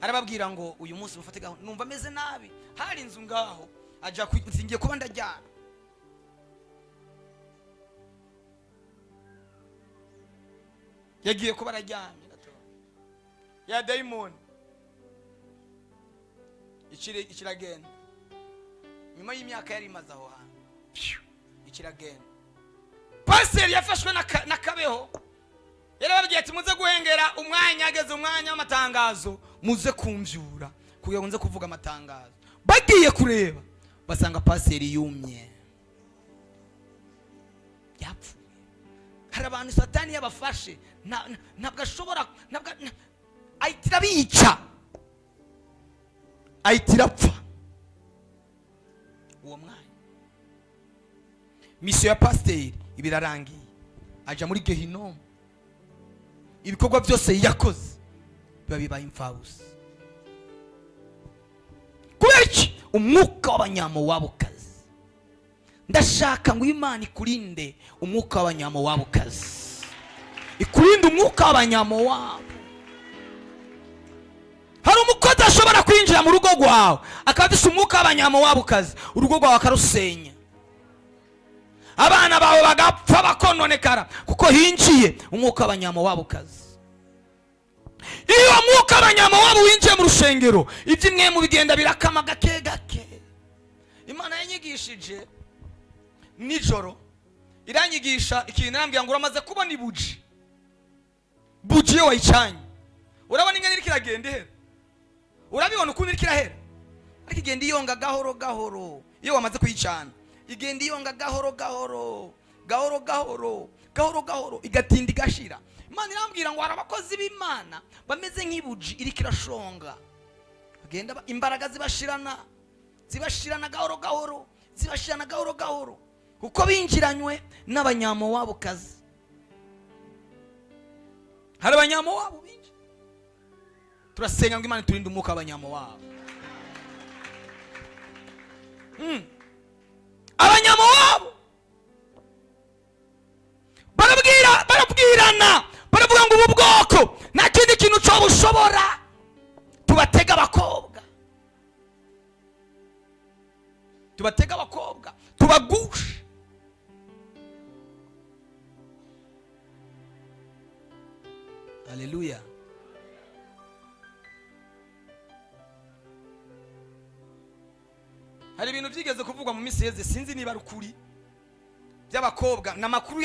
arababwira ngo uyu munsi mufate gahunda. Numva ameze nabi, hari inzu ngaho aja ngiye kuba ndajyana. Yagiye kuba arajyanye ya daimoni ikiragenda. Nyuma y'imyaka yari imaze aho hantu ikiragenda. Pasiteri yafashwe na kabeho, yarababwiye ati muze guhengera umwanya, ageze umwanya w'amatangazo muze kumvyura kugira ngo nze kuvuga amatangazo. Bagiye kureba basanga pasiteri yumye, yapfuye. Hari abantu satani yabafashe ntabwo ashobora, ahitira bica, ahitira apfa uwo mwanya. Misiyo ya pasiteri ibirarangiye, aja muri Gehinomu. Ibikorwa byose yakoze biba bibaye imfabusa. Kubera iki? Umwuka w'abanyamowabukazi. Ndashaka ngo Imana ikurinde umwuka w'abanyamowabukazi, ikurinde umwuka w'abanyamowabu. Hari umukozi ashobora kwinjira mu rugo rwawe akabisha umwuka w'abanyamowabukazi, urugo rwawe akarusenya, abana bawe bagapfa bakononekara kuko hinjiye umwuka w'abanyamowabukazi. Iyo umwuka w'abanyamowabu winjiye mu rushengero, iby'imwe mu bigenda birakama gake gake. Imana yanyigishije nijoro, iranyigisha ikintu, arambwira ngo uramaze kubona ibuji. Buji yo wayicanye, urabona ingene iri kiragenda ihera, urabibona ukuntu iri kirahera, ariko igenda iyonga gahoro gahoro. Iyo wamaze kuyicana igenda iyonga gahoro gahoro gahoro gahoro gahoro gahoro, igatinda igashira. Imana irambwira ngo hari abakozi b'Imana bameze nk'ibuji iri kirashonga, bagenda imbaraga zibashirana gahoro gahoro, zibashirana gahoro gahoro, kuko binjiranywe n'abanyamowabukazi. Hari abanyamowabu binjira. Turasenga ngo Imana turinde umwuka w'abanyamowabu. Abanyamowabu barabwirana, baravuga ngo ubu bwoko nta kindi kintu cyo bushobora, tubatega abakobwa, tubagushe. Haleluya. Hari ibintu byigeze kuvugwa mu minsi yeze, sinzi niba rukuri, by'abakobwa n'amakuru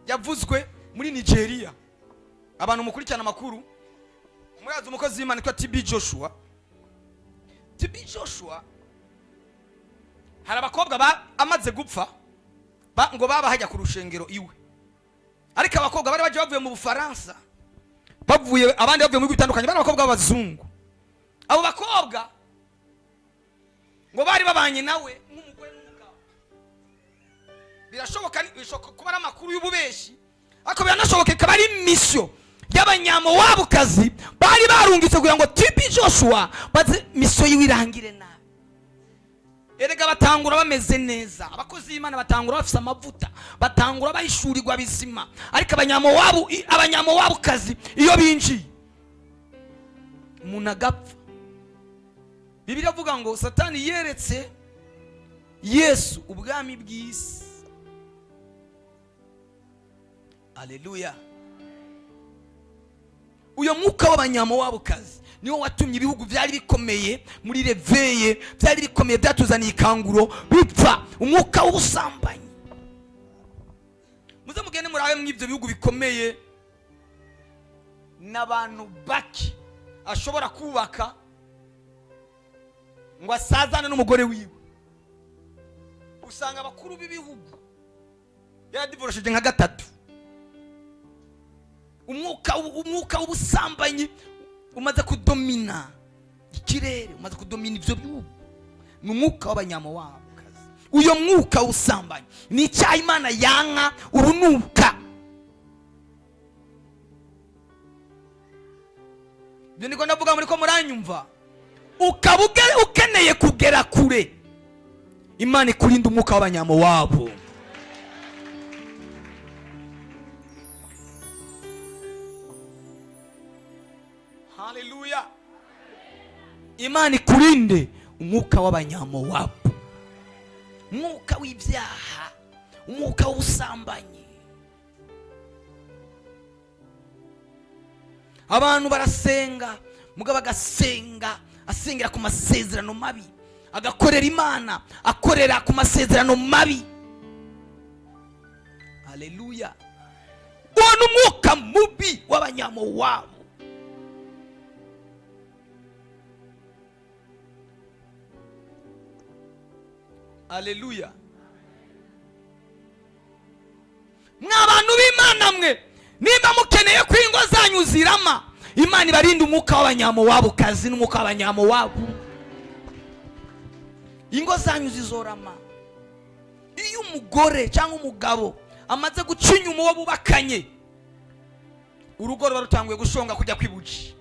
yavuzwe muri Nigeria. Abantu mukurikirana amakuru, murazi umukozi w'Imana kwa TB Joshua. Hari abakobwa amaze gupfa ngo baba hajya ku rushengero iwe, ariko abakobwa bari baje bavuye mu Bufaransa, abandi bavuye mu bihugu bitandukanye, bari abakobwa b'abazungu. Abo bakobwa ngo bari babanye nawe nk'umugore n'umugabo. Birashoboka kuba ari amakuru y'ububeshi, ariko biranashoboka ikaba ari misiyo y'abanyamowabukazi bari barungitse kugira ngo TB Joshua baze misiyo yiwe irangire nabi. Erega batangura bameze neza, abakozi b'Imana batangura bafise amavuta, batangura bahishurirwa bizima, ariko abanyamowabukazi iyo binjiye umuntu agapfa. Bibiliya avuga ngo Satani yeretse Yesu ubwami bw'isi. Haleluya. Uyo mwuka w'abanyamowabukazi niwo watumye ibihugu byari bikomeye muri reveye, byari bikomeye, byatuzaniye ikanguro bipfa. Umwuka w'ubusambanyi. Muze mugende murabe mu ibyo bihugu bikomeye, n'abantu baki ashobora kubaka ngo asazane n'umugore wiwe. Usanga abakuru b'ibihugu yaradivorosheje nka gatatu. Umwuka w'ubusambanyi umaze kudomina ikirere, umaze kudomina ibyo bihugu. Ni umwuka w'abanyamowabukazi. Uyo mwuka w'ubusambanyi ni icyaha Imana yanka urunuka. Ibyo niko ndavuga muri ko muranyumva. Ukaba ukeneye kugera kure, Imana ikurinde umwuka w'abanyamowabu. Haleluya. Imana ikurinde umwuka w'abanyamowabu, umwuka w'ibyaha, umwuka w'ubusambanyi. Abantu barasenga, mugabo agasenga asengera ku masezerano mabi, agakorera Imana akorera ku masezerano mabi. Haleluya. Uwo ni umwuka mubi w'abanyamowabu. Haleluya. Mwabantu b'Imana mwe, nimba mukeneye ko ingo zanyu zirama, Imana ibarinde umwuka w'abanyamowabu kazi n'umwuka w'abanyamowabu. Ingo zanyu zizorama iyo umugore cyangwa umugabo amaze gucinya umuwo bubakanye, urugo ruba rutanguye gushonga kujya kwibuji.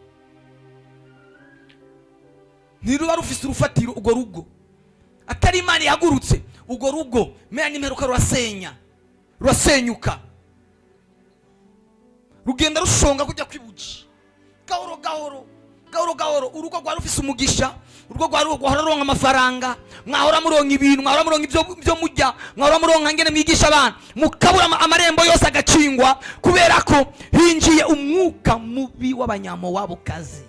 Ntiruba rufise urufatiro urwo rugo, atari Imana yagurutse urwo rugo mera n'imperuka rurasenyuka, rugenda rushonga kujya kwibuji. Gahoro gahoro gahoro gahoro urugo rwa rufise umugisha, urugo rwa ruhora ruronka amafaranga, mwahora muronka ibintu, mwahora muronka ibyo mujya, mwahora muronka ngene mwigisha abana, mukabura amarembo yose agacingwa kubera ko hinjiye umwuka mubi w'abanyamowabu kazi.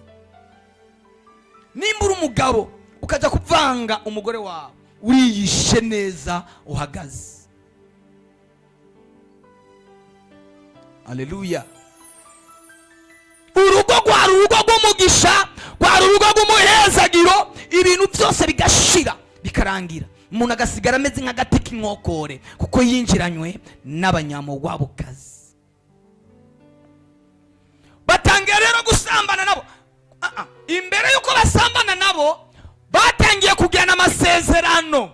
Nimba uri umugabo ukaja kuvanga umugore wawe, uriyishe neza uhagaze. Haleluya. Urugo rwari urugo rw'umugisha, rwari urugo rw'umuhezagiro, ibintu byose bigashira bikarangira, umuntu agasigara ameze nk'agati k'inkokore kuko yinjiranywe n'abanyamowabu kazi. Batangiye rero gusambana nabo. Imbere yuko basambana nabo batangiye kugirana amasezerano.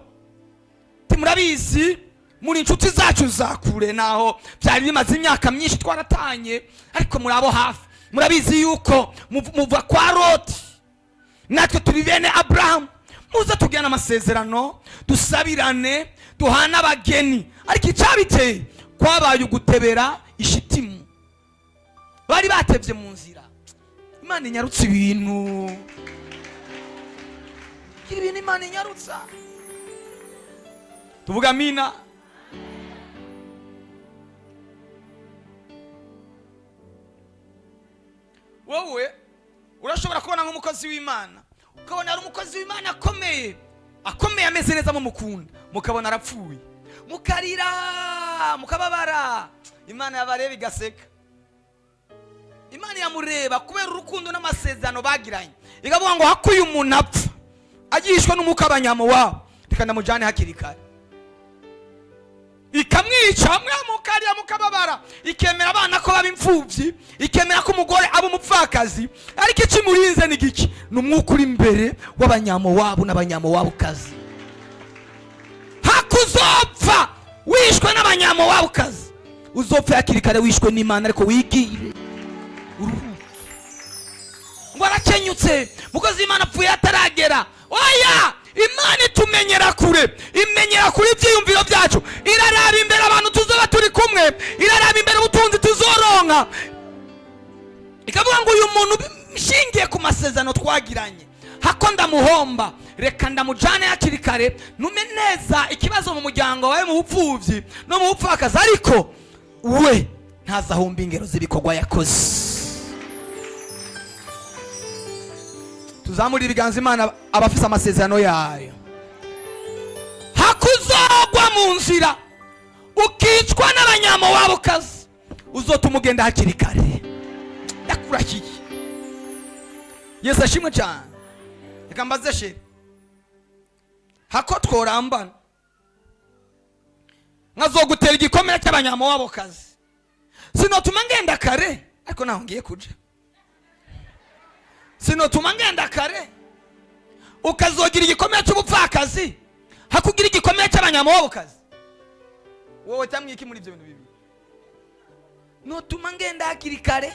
Murabizi muri inshuti zacu zakure naho byari bimaze imyaka myinshi twaratanye, ariko muri abo hafi murabizi yuko muva kwa Loti, natwe turi bene Abraham, muza tugirana amasezerano, dusabirane, duhana abageni. Ariko icabiteye kwabaye ugutebera ishitimu, bari batevye mu nzira. Imana inyarutse ibintu, ibintu Imana inyarutsa. Tuvuga amina. Wowe urashobora kubona nk'umukozi w'Imana, ukabona ari umukozi w'Imana akomeye ameze neza mu mukunda, mukabona arapfuye, mukarira mukababara. Imana yabareba igaseka. Imana yamureba kubera urukundo n'amasezerano bagiranye, ikavuga ngo hakuye umuntu apfa agishwe n'umwuka w'abanyamowabu, reka ndamujane hakiri kare, ikamwica mukariya mukababara, ikemera abana ko baba imfubyi, ikemera ko umugore aba umupfakazi. Ariko ikimurinze ni giki? Ni umwuka uri imbere w'abanyamowabu n'abanyamowabu kazi. Hakuzopfa wishwe n'abanyamowabu kazi, uzopfa hakiri kare wishwe n'Imana, ariko wigire uruhuke. Ngo arakenyutse mukozi w'Imana apfuye ataragera. Oya, Imana itumenyera kure, imenyera kure ibyiyumviro byacu, iraraba imbere abantu tuzoba turi kumwe, iraraba imbere ubutunzi tuzoronka, ikavuga ngo uyu muntu shingiye ku masezerano twagiranye, hako ndamuhomba, reka ndamujane hakiri kare, nume neza ikibazo mu muryango wawe, mu bupfubyi no mu bupfakazi, ariko we ntazahomba ingero z'ibikorwa yakoze. Tuzamuri ibiganza Imana abafise amasezerano yayo. Hakuzogwa mu nzira ukicwa n'abanyamowabu kazi, uzotuma ugenda hakiri kare. Yakurahiye. Yesu ashimwe cyane. Reka mbaze she, hako tworambana nkazogutera igikomere cy'abanyamowabu kazi, sinotuma ngenda kare, ariko naho ngiye kuja. Sinotuma ngenda kare ukazogira igikomere cy'ubupfakazi, hakugira igikomere cy'abanyamowabu kazi. Wowe tamwiki muri ibyo bintu bibi. Notuma ngenda hakiri kare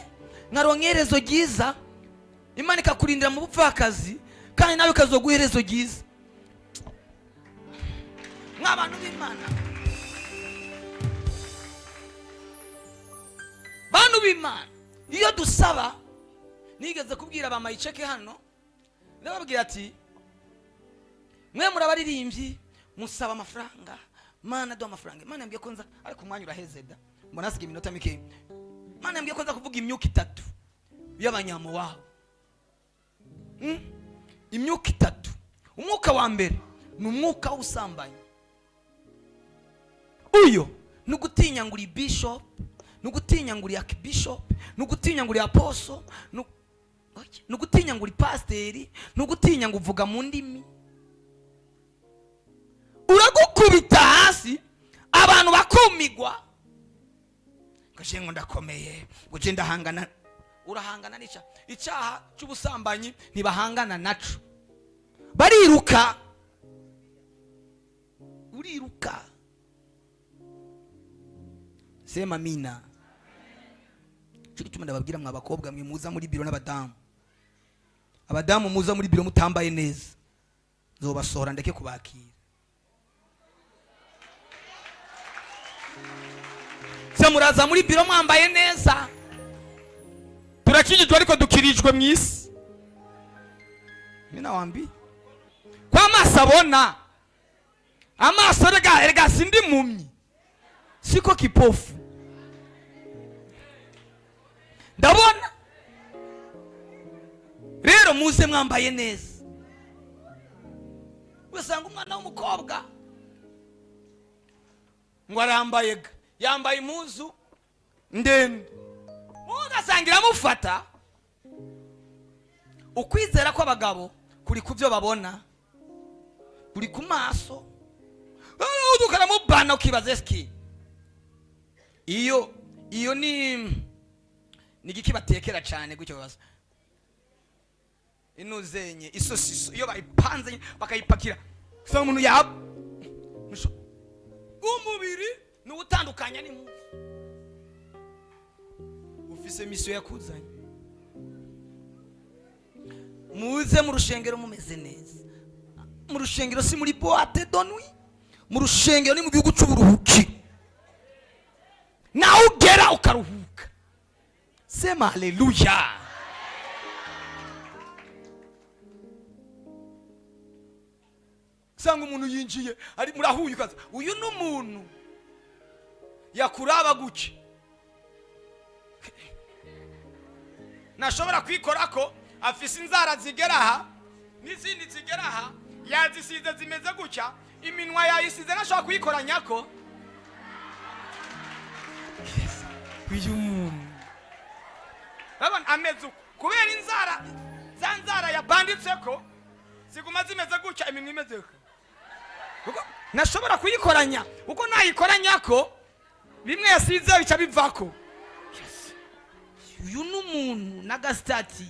nkaronka iherezo ryiza, Imana ikakurindira mu bupfakazi, kandi nawe ukazoguha iherezo ryiza. Nk'abantu b'Imana, bantu b'Imana, iyo dusaba, nigeze kubwira abamayiceke hano, ndababwira ati mwe murabaririmbyi musaba amafaranga, mana do amafaranga. Mana yambwiye ko nza, ariko umwanya uraheze da, mbona asiga iminota mike. Mana yambwiye ko nza kuvuga imyuka 3 y'abanyamo wabo. Imyuka 3. Umwuka wa mbere ni umwuka w'ubusambanyi. Uyo nugutinya nguri bishop, nugutinya nguri archbishop, nugutinya nguri apostle, nugutinya nguri pastor, nugutinya nguvuga mu ndimi. Uragukubita hasi abantu bakumigwa. Gashengo ndakomeye, guje ndahangana. Urahangana nica. Icyaha cy'ubusambanyi ntibahangana naco. Bariruka. Uriruka. Sema mina. Cyo gituma ndababwira mwa bakobwa mwe muza muri biro n'abadamu. Abadamu muza muri biro mutambaye neza, zobasohora ndeke kubakira. Muraza muri biro mwambaye neza, turakijijwe ariko dukirijwe mwisi. Mina wambi kwa amaso abona, amaso rega sindi mumyi, siko kipofu. Ndabona rero muze mwambaye neza. Usanga umwana w'umukobwa ngo arambaye, yambaye impuzu ndende, mugasangira mufata. Ukwizera kw'abagabo kuri kubyo babona, kuri ku maso. Udukara mu bana ukibaza ski iyo ni giki batekera cyane gutyo baza inuzenye isosiso iyo bayipanze bakayipakira. So umuntu ya umubiri ni utandukanya n'impuzu. Ufise misiyo yakuzanye. Muze mu rushengero mumeze neza. Mu rushengero si muri boîte de nuit. Mu rushengero ni mu gihugu cy'uburuhuki. Na ugera ukaruhuka. Sema haleluya. Sanga umuntu yinjiye ari murahuye ukaza, uyu n'umuntu yakuraba guki. Nashobora kwikora ko afise inzara zigera aha n'izindi zigera aha, yazisize zimeze gutya, iminwa yayisize nashobora kuyikoranya ko. Uyu muntu babona ameze kubera inzara, za nzara yabanditseko ziguma zimeze gutya, iminwa imeze ko. Nashobora kuyikoranya uko nayikoranya ko bimwe yasize bica bivako. Uyu n'umuntu n'agastati.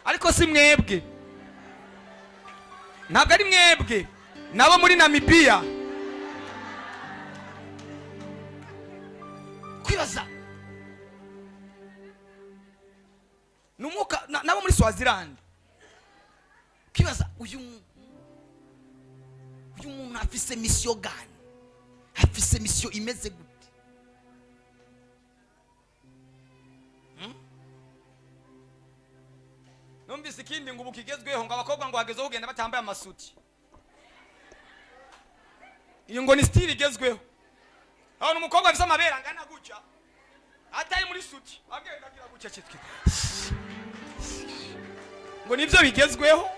Ariko si mwebwe, ntabwo ari mwebwe, nabo muri Namibia. Kwibaza numuka nabo muri Swaziland. Kwibaza uyu muntu afise mission gani, afise mission imeze gute? Numvise ikindi ngo ubukigezweho ngo abakobwa ngo hagezeho kugenda batambaye amasuti. Iyo ngo ni style igezweho. Aho umukobwa afise amabere angana gutya, atari muri suti, agenda agira gutya cyitwe. Ngo nivyo bigezweho.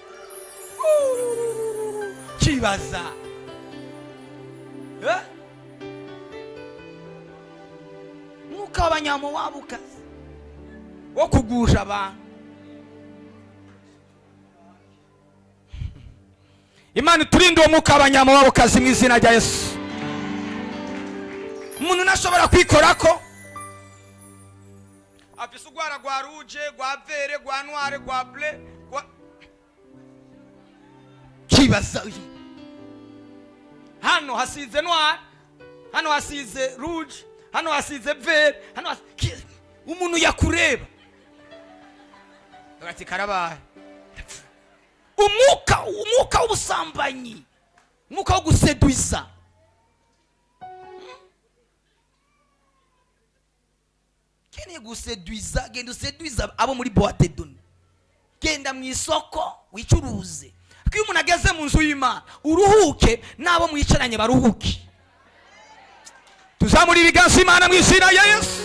Kibaza. Muka abanyamo wabukazi wo kugusha abantu. Imana turinde uwo muka abanyamo wabukazi mu izina rya Yesu. Umuntu nashobora kwikora ko afise ugwara gwa rouge, gwa vere, gwa noire, gwa bleu, gwa kibaza. Hano hasize noire, hano hasize rouge, hano hasize vere, hano umuntu yakureba ati karabaye. Umwuka w'ubusambanyi, umwuka wo guseduiza. Kene guseduiza, genda useduiza abo muri boîte de nuit. genda mu isoko wicuruze. Iyo umuntu ageze mu nzu y'Imana uruhuke, nabo mwicaranye baruhuke. Tuzamura ibiganza Imana mu izina rya Yesu.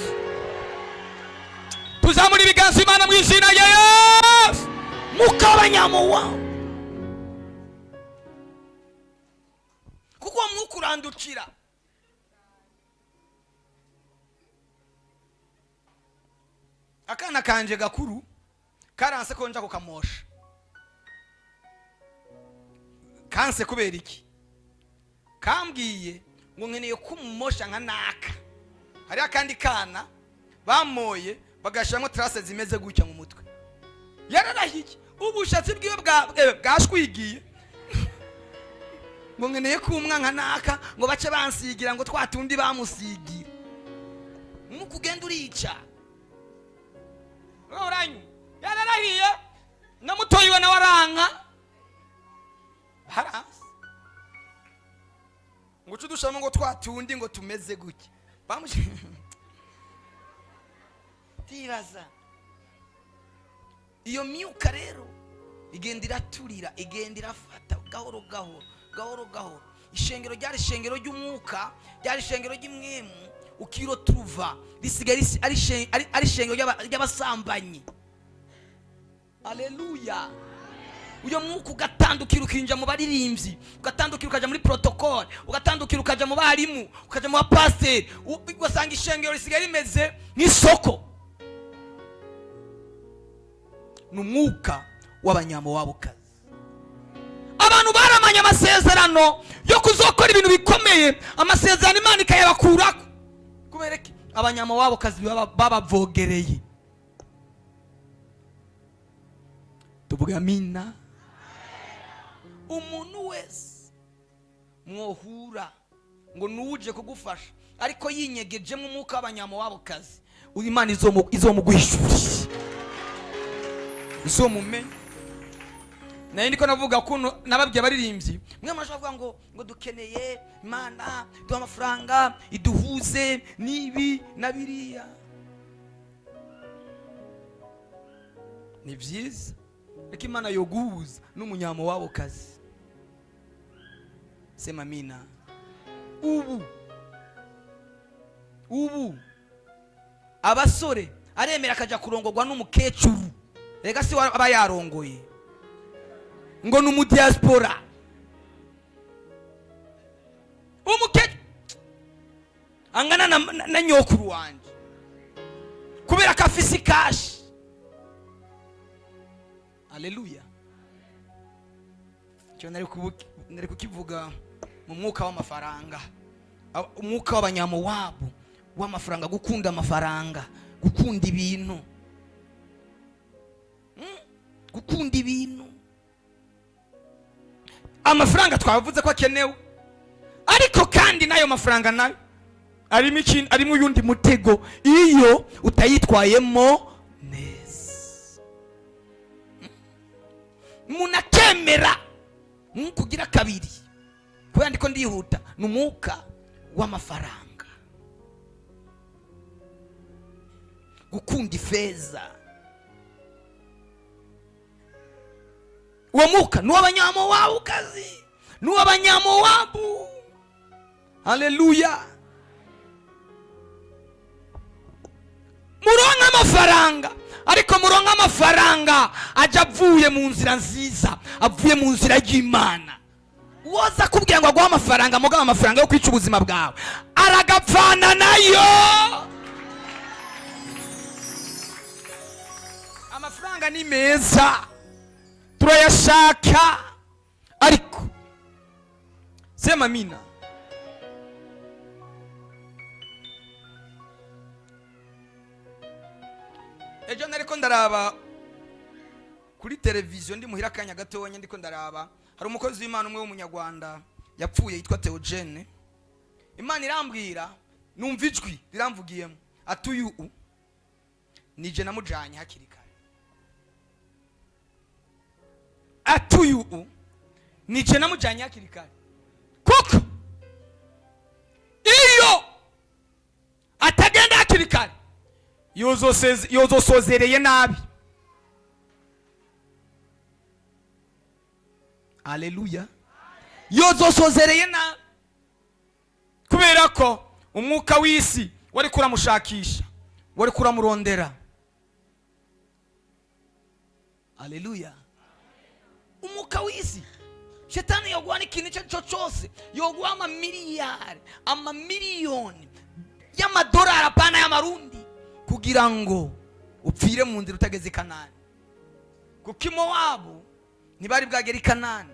Tuzamura ibiganza Imana mu izina rya Yesu. Mukabanyamuwa kuko mwuka urandukira. Akana kanje gakuru karanse ko nja kukamosha. Kanse kubera iki? Kambwiye ngo nkeneye kumumosha nka naka. Hari akandi kana bamoye bagashiramo trace zimeze gutya mu mutwe. Yararahiye ubushatsi bwiwe bwashwigiye. Ngo nkeneye kumwa nka naka ngo bace bansigira ngo twatundi bamusigira. Mukugenda urica. Oranyu yararahiye na mutoyi we na waranka. Haras ngo tudushamo ngo twatundi ngo tumeze gutya bamushi tibaza. Iyo myuka rero igenda iraturira, igenda irafata gahoro gahoro. Ishengero ryari ishengero ry'umwuka, ryari ishengero ry'imwemu, ukiro turuva risigaye ari ishengero ry'abasambanyi. Haleluya. Uyo mwuka ugatandukira ukinja mu baririmbyi, ugatandukira ukaja muri protocol, ugatandukira ukaja mu barimu, ukaja mu pastor, ugasanga ishengero risigaye rimeze nk'isoko. Numwuka w'abanyamowabukazi. Abantu baramanya amasezerano yo kuzokora ibintu bikomeye, amasezerano Imana ikayabakurako. Kubereke abanyamowabukazi babavogereye. Tuvuga amina. Umuntu wese mwohura ngo nuje kugufasha ariko yinyegeje mu mwuka w'abanyamowabukazi, Imana izomugwishuriye, izomumenye. Naye ndiko navuga kuno nababwiye baririmbyi, mwe murashaka kuvuga ngo dukeneye Imana duha amafaranga iduhuze nibi na biriya. Ni byiza ariko Imana yoguhuza n'umunyamowabukazi. Sema amina. Ubu abasore aremera akaja kurongorwa n'umukecuru, rega si aba yarongoye ngo numu diaspora. Umukecuru angana na nyokuru wanje kubera kafisi cash. Haleluya. Cyo nari kukivuga mu mwuka w'amafaranga, umwuka w'abanyamowabu w'amafaranga, gukunda amafaranga, gukunda ibintu, gukunda ibintu. Amafaranga twavuze ko akenewe, ariko kandi nayo mafaranga nayo arimo yundi mutego iyo utayitwayemo neza. Munakemera kugira kabiri kubera ndiko ndihuta, n'umwuka w'amafaranga, gukunda ifeza. Uwo mwuka n'uw'abanyamowabukazi, n'uw'abanyamowabu. Haleluya. Muronka amafaranga, ariko muronka amafaranga aja avuye mu nzira nziza, avuye mu nzira y'Imana. Woza kubwira ngo aguha amafaranga, mugaba amafaranga yo kwica ubuzima bwawe aragapfana nayo. Amafaranga ni meza turayashaka, ariko sema amina. Ejo nariko ndaraba kuri televiziyo ndi muhira kanya gato wanye, ndiko ndaraba hari umukozi w'Imana umwe w'umunyarwanda yapfuye yitwa Theogene. Imana irambwira, numva ijwi riramvugiyemo atuyu nije namujanye hakiri kare. Atuyu nije namujanye hakiri kare, kuko iyo atagenda hakiri kare yozosozereye nabi. Haleluya. Yozosozereye na kubera ko umwuka w'isi wari kuramushakisha, wari kuramurondera. Haleluya. Umwuka w'isi, shetani yoguha n'ikintu icyo cyose, yoguha amamiliyoni y'amadolari apana y'amarundi kugira ngo upfire mu nzira utageze i Kanani. Kuko Mowabu ntibari bwagera i Kanani.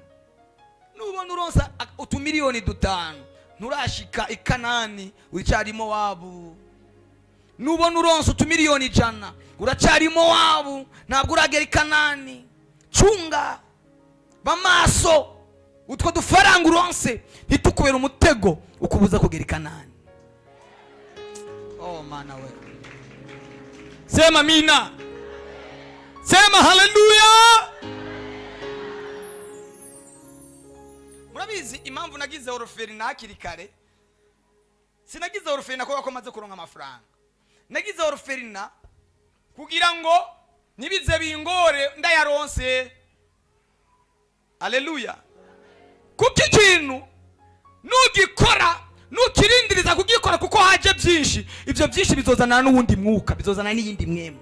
Nubona uronsa utumiliyoni 5 nturashika i Kanani, uracari Mowabu. Nubona uronsa utumiliyoni 100 uracari Mowabu, ntabwo uragera i Kanani. Chunga bamaso, utwo dufaranga uronse ntitukubera umutego ukubuza kugera i Kanani. Oh mana we, sema mina, sema haleluya. Murabizi impamvu nagize oroferina hakiri kare? Sinagize oroferina kuko maze kuronka amafaranga. Nagize oroferina kugira ngo nibize bingore ndayaronse. Haleluya. Kuko ikintu nugikora nukirindiriza kugikora kuko haje byinshi, ibyo byinshi bizozana n'uwundi mwuka, bizozana n'iyindi mwemu.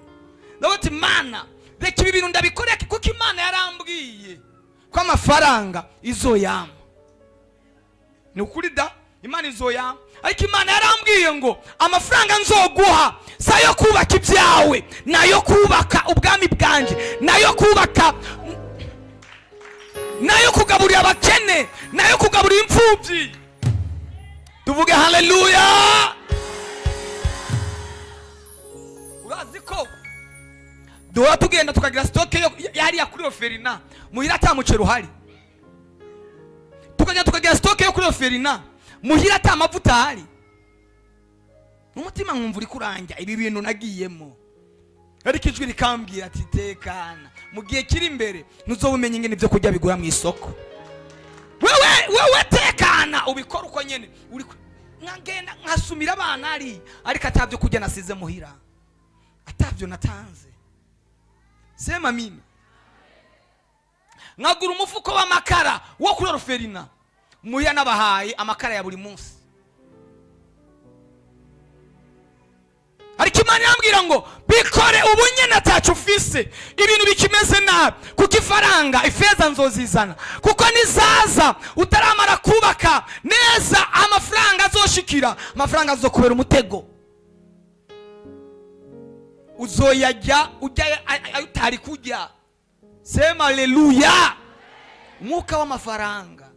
Ndabati mana reka ibi bintu ndabikoreke kuko Imana yarambwiye ko amafaranga izoyama. Ni ukuri da, Imana izoyama. Ariko Imana yarambwiye ngo amafaranga nzoguha sayo kubaka ibyawe, nayo kubaka ubwami bwanje, nayo kubaka, nayo kugaburira abakene, nayo kugaburira imfubyi. Tuvuge haleluya. Urazi ko duhora tugenda tukagira stoke yari yakuri oferina muhira atamucero hari, tukajya tukagira stoke yo kuri oferina muhira atamavuta hari. Umutima nkumva uri kuranja ibi bintu nagiyemo, ariko ijwi rikambwira ati tekana, mu gihe kiri imbere ntuzobumenya ingene ibyo kujya bigura mu isoko. Wewe tekana ubikora uko nyene uri ngagenda nkasumira abana ari, ariko atavyo kujya nasize muhira, atavyo natanze. Sema mimi ngagura umufuko w'amakara wo kuri oroferina muhira nabahaye amakara ya buri munsi. Ariko Imana yambwira ngo bikore ubunye natacu ufise, ibintu bikimeze nabi kuko ifaranga ifeza nzozizana, kuko nizaza utaramara kubaka neza amafaranga azoshikira, amafaranga azokubera umutego. Uzoyajya ujya utari kujya. Sema haleluya. Mwuka w'amafaranga,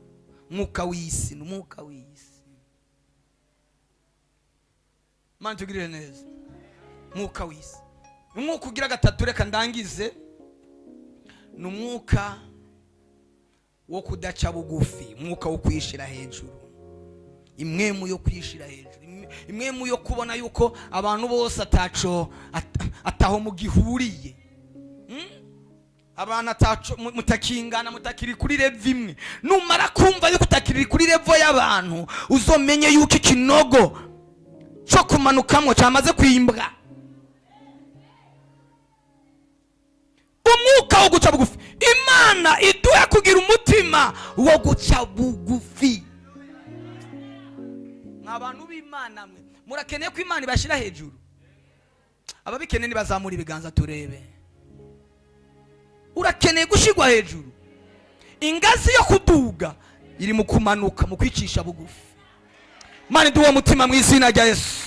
mwuka w'isi, n'umwuka w'isi. Mana tugirire neza. Mwuka w'isi, umwuka ugira gatatu, reka ndangize. N'umwuka wo kudaca bugufi, umwuka wo kwishira hejuru, imwemu yo kwishira hejuru, imwemu yo kubona yuko abantu bose ataho mugihuriye. Abantu ataco mutakingana, mutakiri kuri level imwe. Numara kumva yuko utakiri kuri level y'abantu, uzomenye yuko ikinogo cyo kumanukamwe cyamaze kwimbwa. Umwuka wo guca bugufi, Imana iduha kugira umutima wo guca bugufi. Nk'abantu b'Imana mwe murakeneye ko Imana ibashira hejuru. Ababikeneye nibazamura ibiganza turebe. Urakeneye gushigwa hejuru. Ingazi yo kuduga iri mu kumanuka, mu kwicisha bugufi. Imana duha umutima mu izina rya Yesu.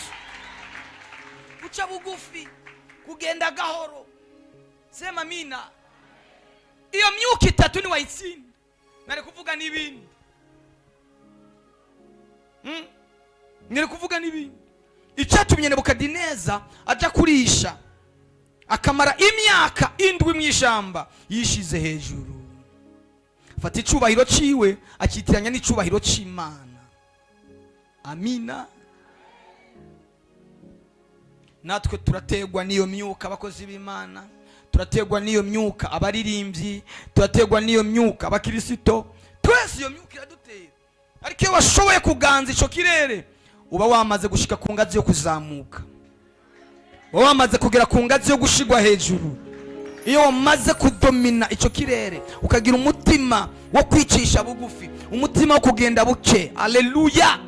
Guca bugufi, kugenda gahoro. Sema mina. Iyo myuka itatu ni wayitsinda, nari kuvuga n'ibindi. Nari kuvuga n'ibindi. Icyatumye Nebukadineza aja kurisha akamara imyaka 7 mu ishamba, yishize hejuru. Fata icubahiro ciwe akitiranya n'icubahiro c'Imana. Amina. Natwe turategwa niyo myuka abakozi b'Imana, turategwa niyo myuka abaririmbyi, turategwa niyo myuka abakirisito. Twese iyo myuka iradutera. Ariko iyo washoboye kuganza ico kirere, uba wamaze gushika ku ngazi yo kuzamuka, uba wamaze kugera ku ngazi yo gushigwa hejuru. iyo wamaze kudomina icyo kirere ukagira umutima wo kwicisha bugufi, umutima wo kugenda buke, haleluya.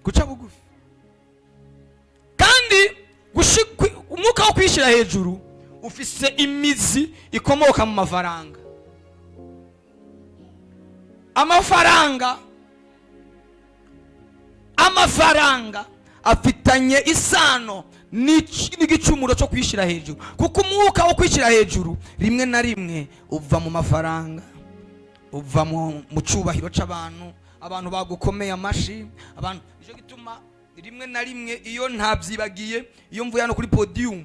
Guca bugufi kandi umwuka wo kwishyira hejuru ufise imizi ikomoka mu mafaranga. Amafaranga afitanye isano n'igicumuro cyo kwishyira hejuru, kuko umwuka wo kwishyira hejuru rimwe na rimwe uva mu mafaranga, uva mu cyubahiro cy'abantu, abantu bagukomeye amashi, abantu. Nicyo gituma rimwe na rimwe iyo ntabyibagiye, iyo mvuye hano kuri podium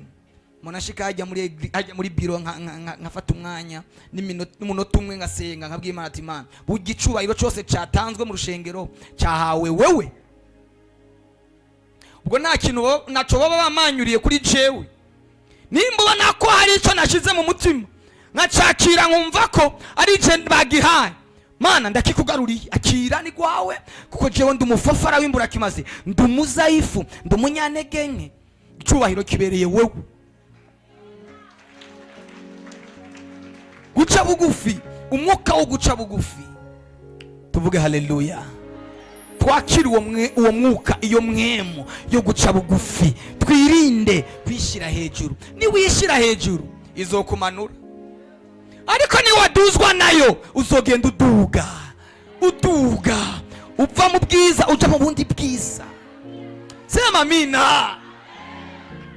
munashika hajya muri biro nkafata umwanya n'umunota umwe ngasenga nkabwira Imana ati Imana, burya icubahiro cyose cyatanzwe mu rushengero cyahawe wewe. Ubwo nta kintu naco baba bamanyuriye kuri jewe, nimba ubona ko hari icyo nashize mu mutima nkacakira nkumva ko ari je bagihaye, Mana ndakikugaruriye, akira ni gwawe, kuko jewe ndi umufafara w'imburakimazi, ndi umuzayifu, ndi umunyantege nke, icubahiro kibereye wewe. Guca bugufi, umwuka wo guca bugufi, tuvuge haleluya. Twakira uwo mwuka, iyo mwemu yo guca bugufi, twirinde kwishyira hejuru. Niwishyira hejuru izokumanura, ariko niwaduzwa nayo uzogenda uduga uva mu bwiza uja mu bundi bwiza. Sema amina.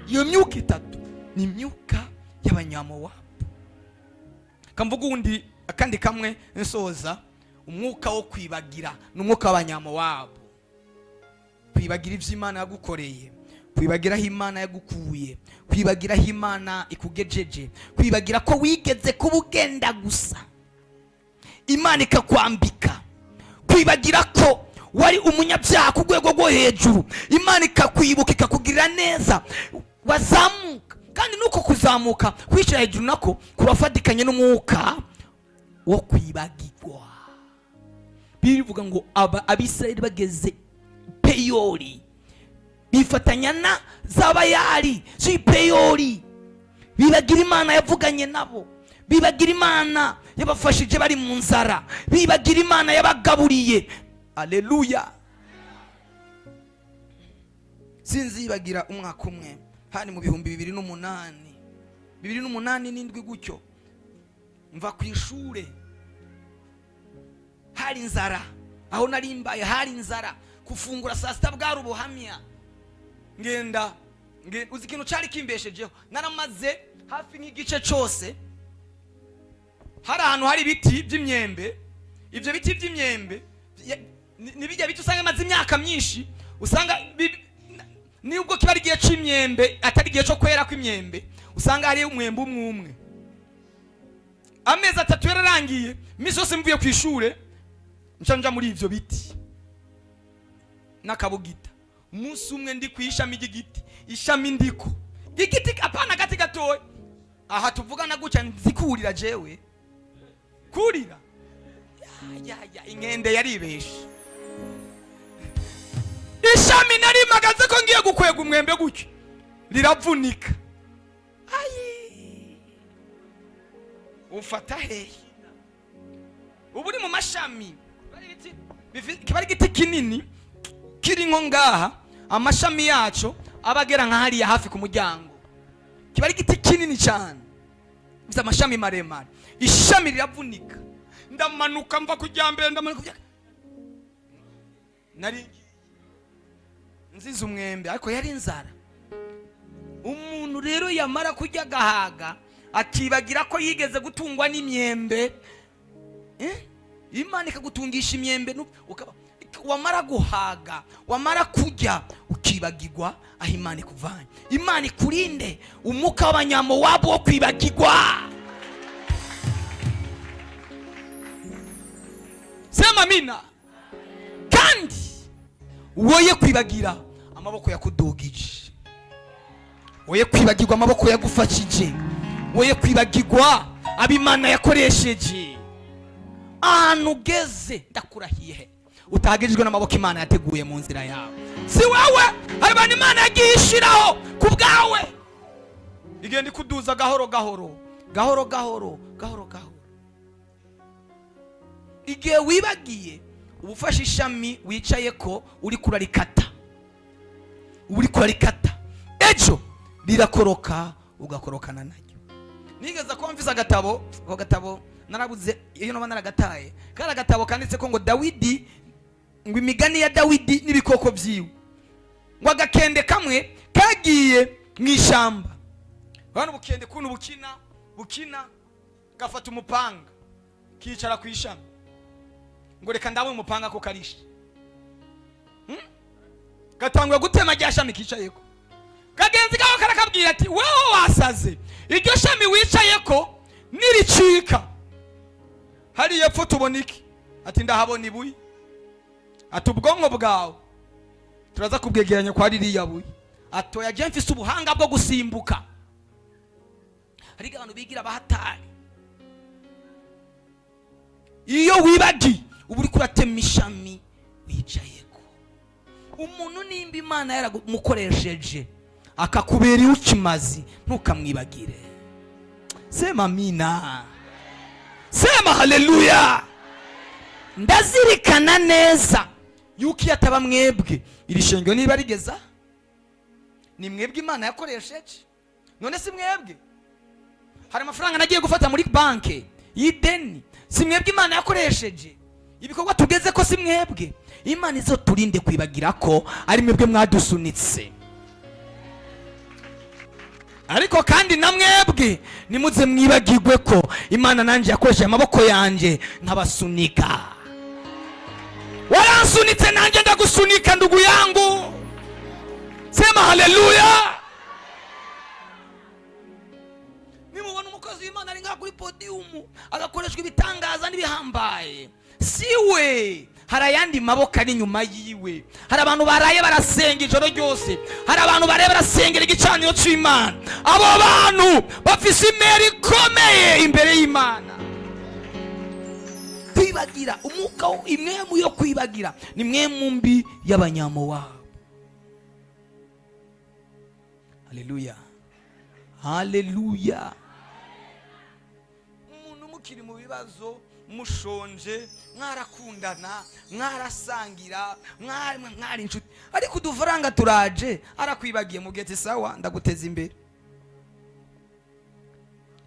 Iyo myuka itatu ni imyuka y'abanyamowabu. Kamvuga undi akandi kamwe nsoza, umwuka wo kwibagira n'umwuka w'abanyamowabu. Kwibagira ivyo Imana yagukoreye, kwibagira aho Imana yagukuye, kwibagira aho Imana ikugejeje, kwibagira ko wigeze kubugenda gusa Imana ikakwambika, kwibagira ko wari umunyabyaha ku rwego rwo hejuru, Imana ikakwibuka ikakugirira neza, wazamuka. Kandi nuko kuzamuka kwishyira hejuru nako kurafadikanye n'umwuka wo kwibagirwa. Bivuga ngo Abisirayeli bageze Peyori bifatanya na Zabayari Peyori, bibagira Imana yavuganye nabo, bibagira Imana yabafashije bari mu nzara, bibagira Imana yabagaburiye. Haleluya. Sinzibagira umwaka umwe hani mu 2008 n'indwi gutyo, mva ku ishure, hari inzara aho nari mbaye, hari inzara, kufungura saa sita bwari ubuhamya. Ngenda uzi ikintu cyari kimbeshejeho, naramaze hafi nk'igice cyose hari ahantu hari ibiti by'imyembe. Ibyo biti by'imyembe nibijya biti usanga amaze imyaka myinshi, usanga nubwo kiba ari igihe cy'imyembe atari igihe cyo kwera kw'imyembe, usanga hari umwembe umwe. Amezi 3 yararangiye, imisi yose mvuye ku ishure nca muri ivyo biti nakabugita. Umunsi umwe ndi kwishami igiti, ishami ndiko igiti apana gati gatoye, aha tuvugana guca nzikurira jewe kurira ya inkende yaribeshe. Ishami nari magaze ko ngiye gukwega umwembe gucyo riravunika. Ayi ufata hehe ubu ni mu mashami, kiba ari igiti kinini kiri nko ngaha, amashami yaco abagera nka hariya hafi ku muryango. Kiba ari igiti kinini cyane, bisa amashami maremare, ishami riravunika. Ndamanuka mva kujyambere, ndamanuka nari nziza umwembe, ariko yari inzara. Umuntu rero yamara kujya gahaga akibagira ko yigeze gutungwa n'imyembe, Imana ikagutungisha imyembe, wamara guhaga, wamara kujya ukibagirwa aho Imana ikuvanye. Imana ikurinde umwuka w'abanyamowabu wo kwibagirwa. Sema amina. Kandi woye kwibagira amaboko yakudugije, woye kwibagirwa amaboko yagufashije, woye kwibagirwa ab'Imana yakoresheje. Ahantu ugeze ndakurahiye, utahagijwe n'amaboko Imana yateguye mu nzira yawe. Si wowe, hari abantu Imana yagiye ishiraho ku bwawe, igenda ikuduza gahoro gahoro gahoro gahoro gahoro gahoro. Igihe wibagiye ubufasha ishami wicaye ko uri kurarikata, uri kurarikata, ejo rirakoroka ugakorokana naryo. Nigeze ko mfise agatabo, ako gatabo narabuze iyo no banaragataye, kara gatabo kanditse ko ngo Dawidi, ngo imigani ya Dawidi n'ibikoko vyiwe, ngo agakende kamwe kagiye mw'ishamba. Bano bukende kuntu bukina gafata umupanga kicara kwishamba, ngo reka ndawe umupanga ko karishe. Gatangwa gutema rya shami kicayeko. Kagenzi kaho karakabwira ati wewe wasaze, iryo shami wicayeko niricika hari yepfo tuboniki. Ati ndahabona ibuye. Ati ubwonko bwawe turaza kubwegeranya kwa ririya buye. Atoya je mfise ubuhanga bwo gusimbuka. Hari abantu bigira bahatari. Iyo wibagi uburi kuratema ishami wicayeko. Umuntu nimba Imana yaramukoresheje akakubera ukimazi, ntukamwibagire. Sema amina, sema haleluya. Ndazirikana neza yuko yataba mwebwe iri shengero niba rigeza, ni mwebwe Imana yakoresheje. None si mwebwe? Hari amafaranga nagiye gufata muri banke y'ideni, si mwebwe Imana yakoresheje. Ibikorwa tugeze ko si mwebwe. Imana izo turinde kwibagira ko ari mwebwe mwadusunitse. Ariko kandi na mwebwe nimuze mwibagirwe ko Imana nanje yakoresheje amaboko yanje nkabasunika. Waransunitse nanje ndagusunika ndugu yangu. Sema haleluya. Nimubona umukozi w'Imana ari ngaho kuri podium agakoreshwa ibitangaza n'ibihambaye, siwe. Hari ayandi maboko ari nyuma yiwe. Hari abantu baraye barasenga ijoro ryose, hari abantu baraye barasengera igicaniro cy'Imana. Abo bantu bafise imeri ikomeye imbere y'Imana. Kwibagira, umuka imwemu yo kwibagira ni mwemu mbi y'abanyamowabu. Haleluya, haleluya. Umuntu mukiri mu bibazo, mushonje, mwarakundana, mwarasangira, mwari inshuti, ariko udufaranga turaje arakwibagiye, mugeze sawa ndaguteza imbere.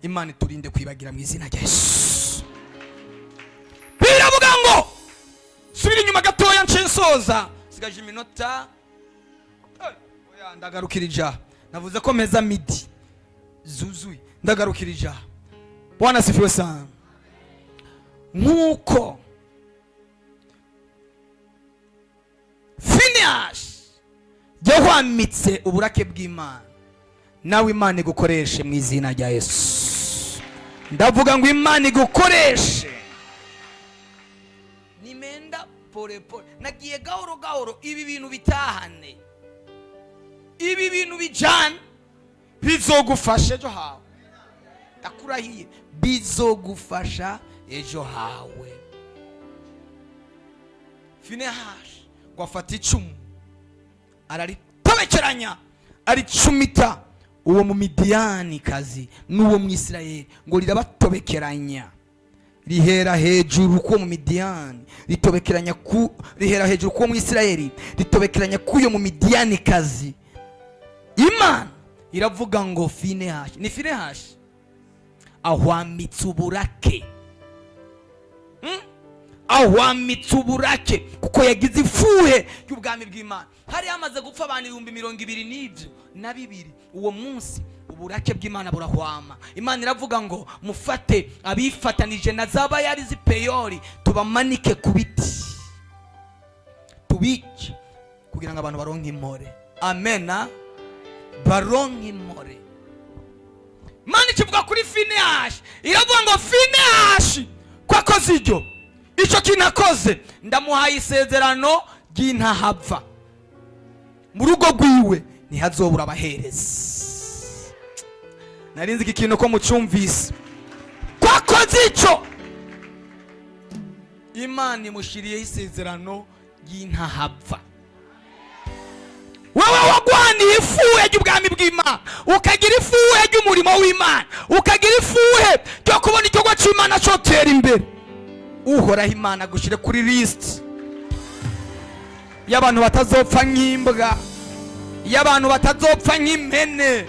Imana turinde kwibagira mu izina rya Yesu. Biravuga ngo subira inyuma gatoya ncensoza, sigaje iminota. Oya ndagarukirija, navuze ko meza midi zuzuye, ndagarukirija. Bwana sifiwe sana. Nkuko Finehasi yahwamitse uburake bw'Imana, nawe Imana igukoreshe mu izina rya Yesu. Ndavuga ngo Imana igukoreshe. Nimenda pole pole, nagiye gahoro gahoro, ibi bintu bitahane, ibi bintu bijana bizogufasha ejo hawe. Ndakurahiye bizogufasha ejo hawe. Finehasi gwafata icumu araritobekeranya, aricumita uwo mu Midiyani kazi n'uwo mu Isirayeli, ngo rirabatobekeranya. Rihera hejuru ko mu Midiyani, ritobekeranya ku rihera hejuru ko mu Isirayeli, ritobekeranya kuyo mu Midiyani kazi. Imana iravuga ngo Finehasi, ni Finehasi ahwamitse uburake. Ahwamitse uburake kuko yagize ifuhe y'ubwami bw'Imana. Hari amaze gupfa abantu 22,000. Uwo munsi uburake bw'Imana burahwama. Imana iravuga ngo mufate abifatanije na zaba yari zipeyori, tubamanike ku biti, tubice kugira ngo abantu baronke impore. Amena, baronke impore. Imana ikivuga kuri Finehasi, iravuga ngo Finehasi kwakoze iryo icyo kinakoze, ndamuhaye isezerano ry'intahava, mu rugo rwiwe ntihazobura abaherezi. Narinzi iki kintu ko mucumvise. Kwakoze icyo Imana imushiriyeho isezerano y'intahava. Wowe wagwaniye ifuhe ry'ubwami bw'Imana, ukagira ifuhe ry'umurimo w'Imana, ukagira ifuhe ryo kubona igikorwa cy'Imana cyotera imbere, uhoraho Imana gushire kuri list y'abantu batazopfa nk'imbwa, y'abantu batazopfa nk'impene,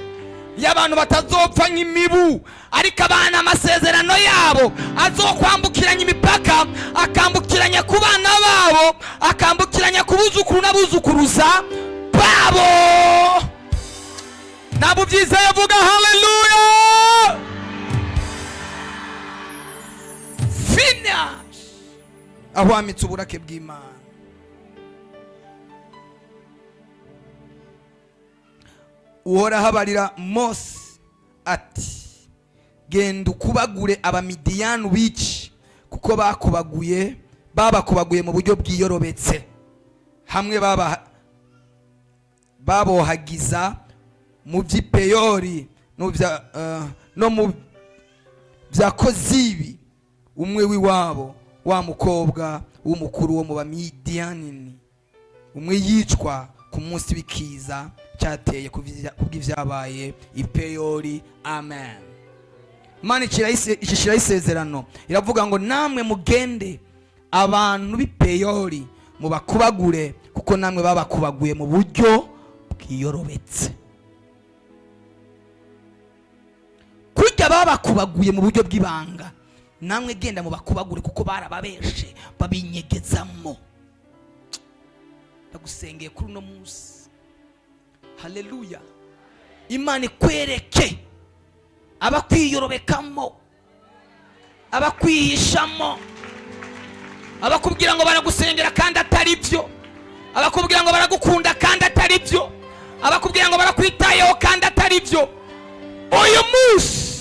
y'abantu batazopfa nk'imibu, ariko abana amasezerano yabo azokwambukiranya imipaka, akambukiranya ku bana babo, akambukiranya ku buzukuru n'abuzukuruza babo. Nabo byiza yavuga haleluya. Finish. Ahwamitse uburake bw'Imana. Uhoraho abarira Mose ati, genda ukubagure Abamidiyani ubice, kuko babakubaguye mu buryo bwiyorobetse, hamwe babohagiza mu by'Ipeyori no mu bya Kozibi, umwe w'iwabo wa mukobwa w'umukuru wo mu Bamidiyani, umwe yicwa ku munsi w'ikiza cyateye kubw'ibyabaye Ipeyori. Amen. Imana ishishiraho isezerano iravuga ngo namwe mugende abantu b'Ipeyori mubakubagure, kuko namwe babakubaguye mu buryo bwiyorobetse. Kurya babakubaguye mu buryo bw'ibanga, namwe genda mubakubagure kuko barababeshe babinyegezamo. Ndagusengeye kuri uno munsi, haleluya, Imana ikwereke abakwiyorobekamo, abakwihishamo, abakubwira ngo baragusengera kandi atari byo, abakubwira ngo baragukunda kandi atari byo, abakubwira ngo barakwitayeho kandi atari byo. Uyu munsi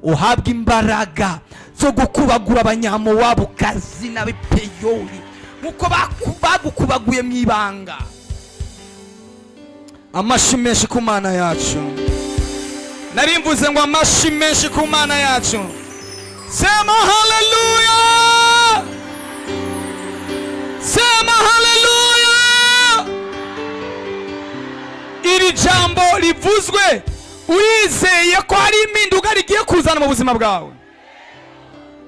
uhabwa imbaraga zo gukubagura Abanyamowabukazi n'Abipeyori nkuko bagukubaguye mu ibanga. Amashi menshi ku Mana yacu. Narimvuze ngo amashi menshi ku Mana yacu. Sema haleluya. Sema haleluya. Iri jambo rivuzwe urizeye ko hari impinduka rigiye kuzana mu buzima bwawe,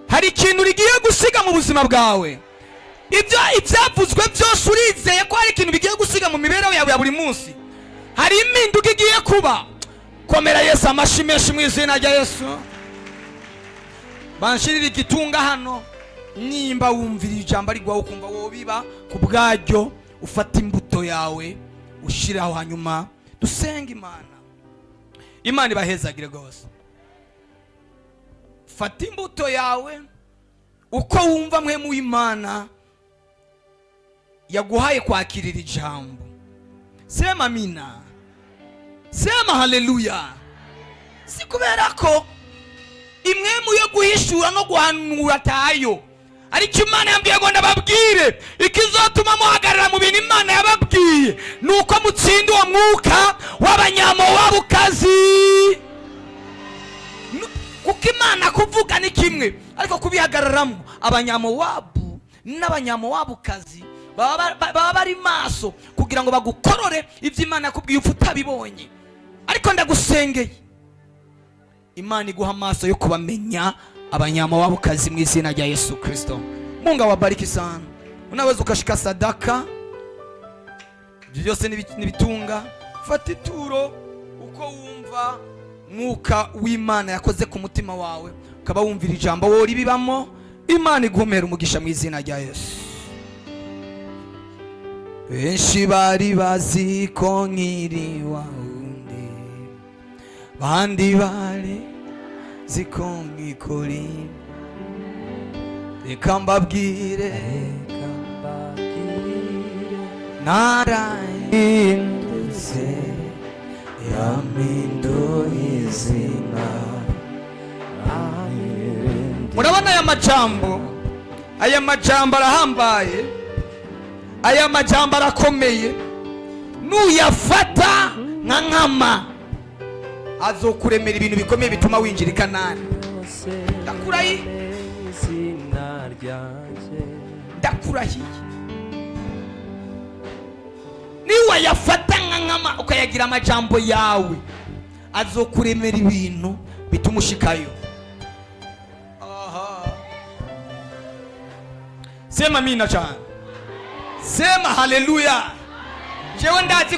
hari ikintu rigiye gusiga mu buzima bwawe. Ibyavuzwe byose urizeye ko hari ikintu bigiye gusiga mu mibereho yawe ya buri munsi, hari impinduka igiye kuba. Komera Yesu amashi menshi mu izina rya Yesu. Banshirira igitunga hano, nimba wumvira ijambo ari gwaho kumva wowe biba ku bwaryo, ufata imbuto yawe ushiraho, hanyuma dusenga Imana. Imana ibahezagire rwose. Fata imbuto yawe uko wumva mwemu w'Imana yaguhaye kwakirira ijambo. Sema amina. Sema haleluya. Si kubera ko imwemu yo guhishura no guhanura tayo, ariko Imana yambwiye ngo ndababwire ikizotuma muhagarara mu bintu Imana yababwiye nuko mutsinda uwo mwuka w'Abanyamowabukazi. Kuko Imana kuvuga ni kimwe, ariko kubihagararamo Abanyamowabu n'Abanyamowabukazi baba bari maso kugira ngo bagukorore ibyo Imana yakubwiye utabibonye. Ariko ndagusengeye Imana iguha amaso yo kubamenya Abanyamowabukazi mu izina rya Yesu Kristo. Mungu awabariki sana. Unaweza ukashika sadaka, byose nibitunga, fata ituro uko wumva mwuka w'Imana yakoze ku mutima wawe, ukaba wumvira ijambo wowe ribibamo. Imana igumera umugisha mu izina rya Yesu. Benshi bari bazi ko nkiri wawundi, bandi bari ziko nkikuri. Reka mbabwire narahindutse, yampinduye izina. Murabona aya majambo arahambaye, aya majambo arakomeye. Nuyafata nka nkama azokuremera ibintu bikomeye bituma winjira i Kanani. Ndakurayi izina ryanjye ndakurahiye. Niwa yafata nkama ukayagira amajambo yawe, azokuremera ibintu bitumushikayo. Aha. Sema amina cyane. Sema haleluya. Jewe ndazi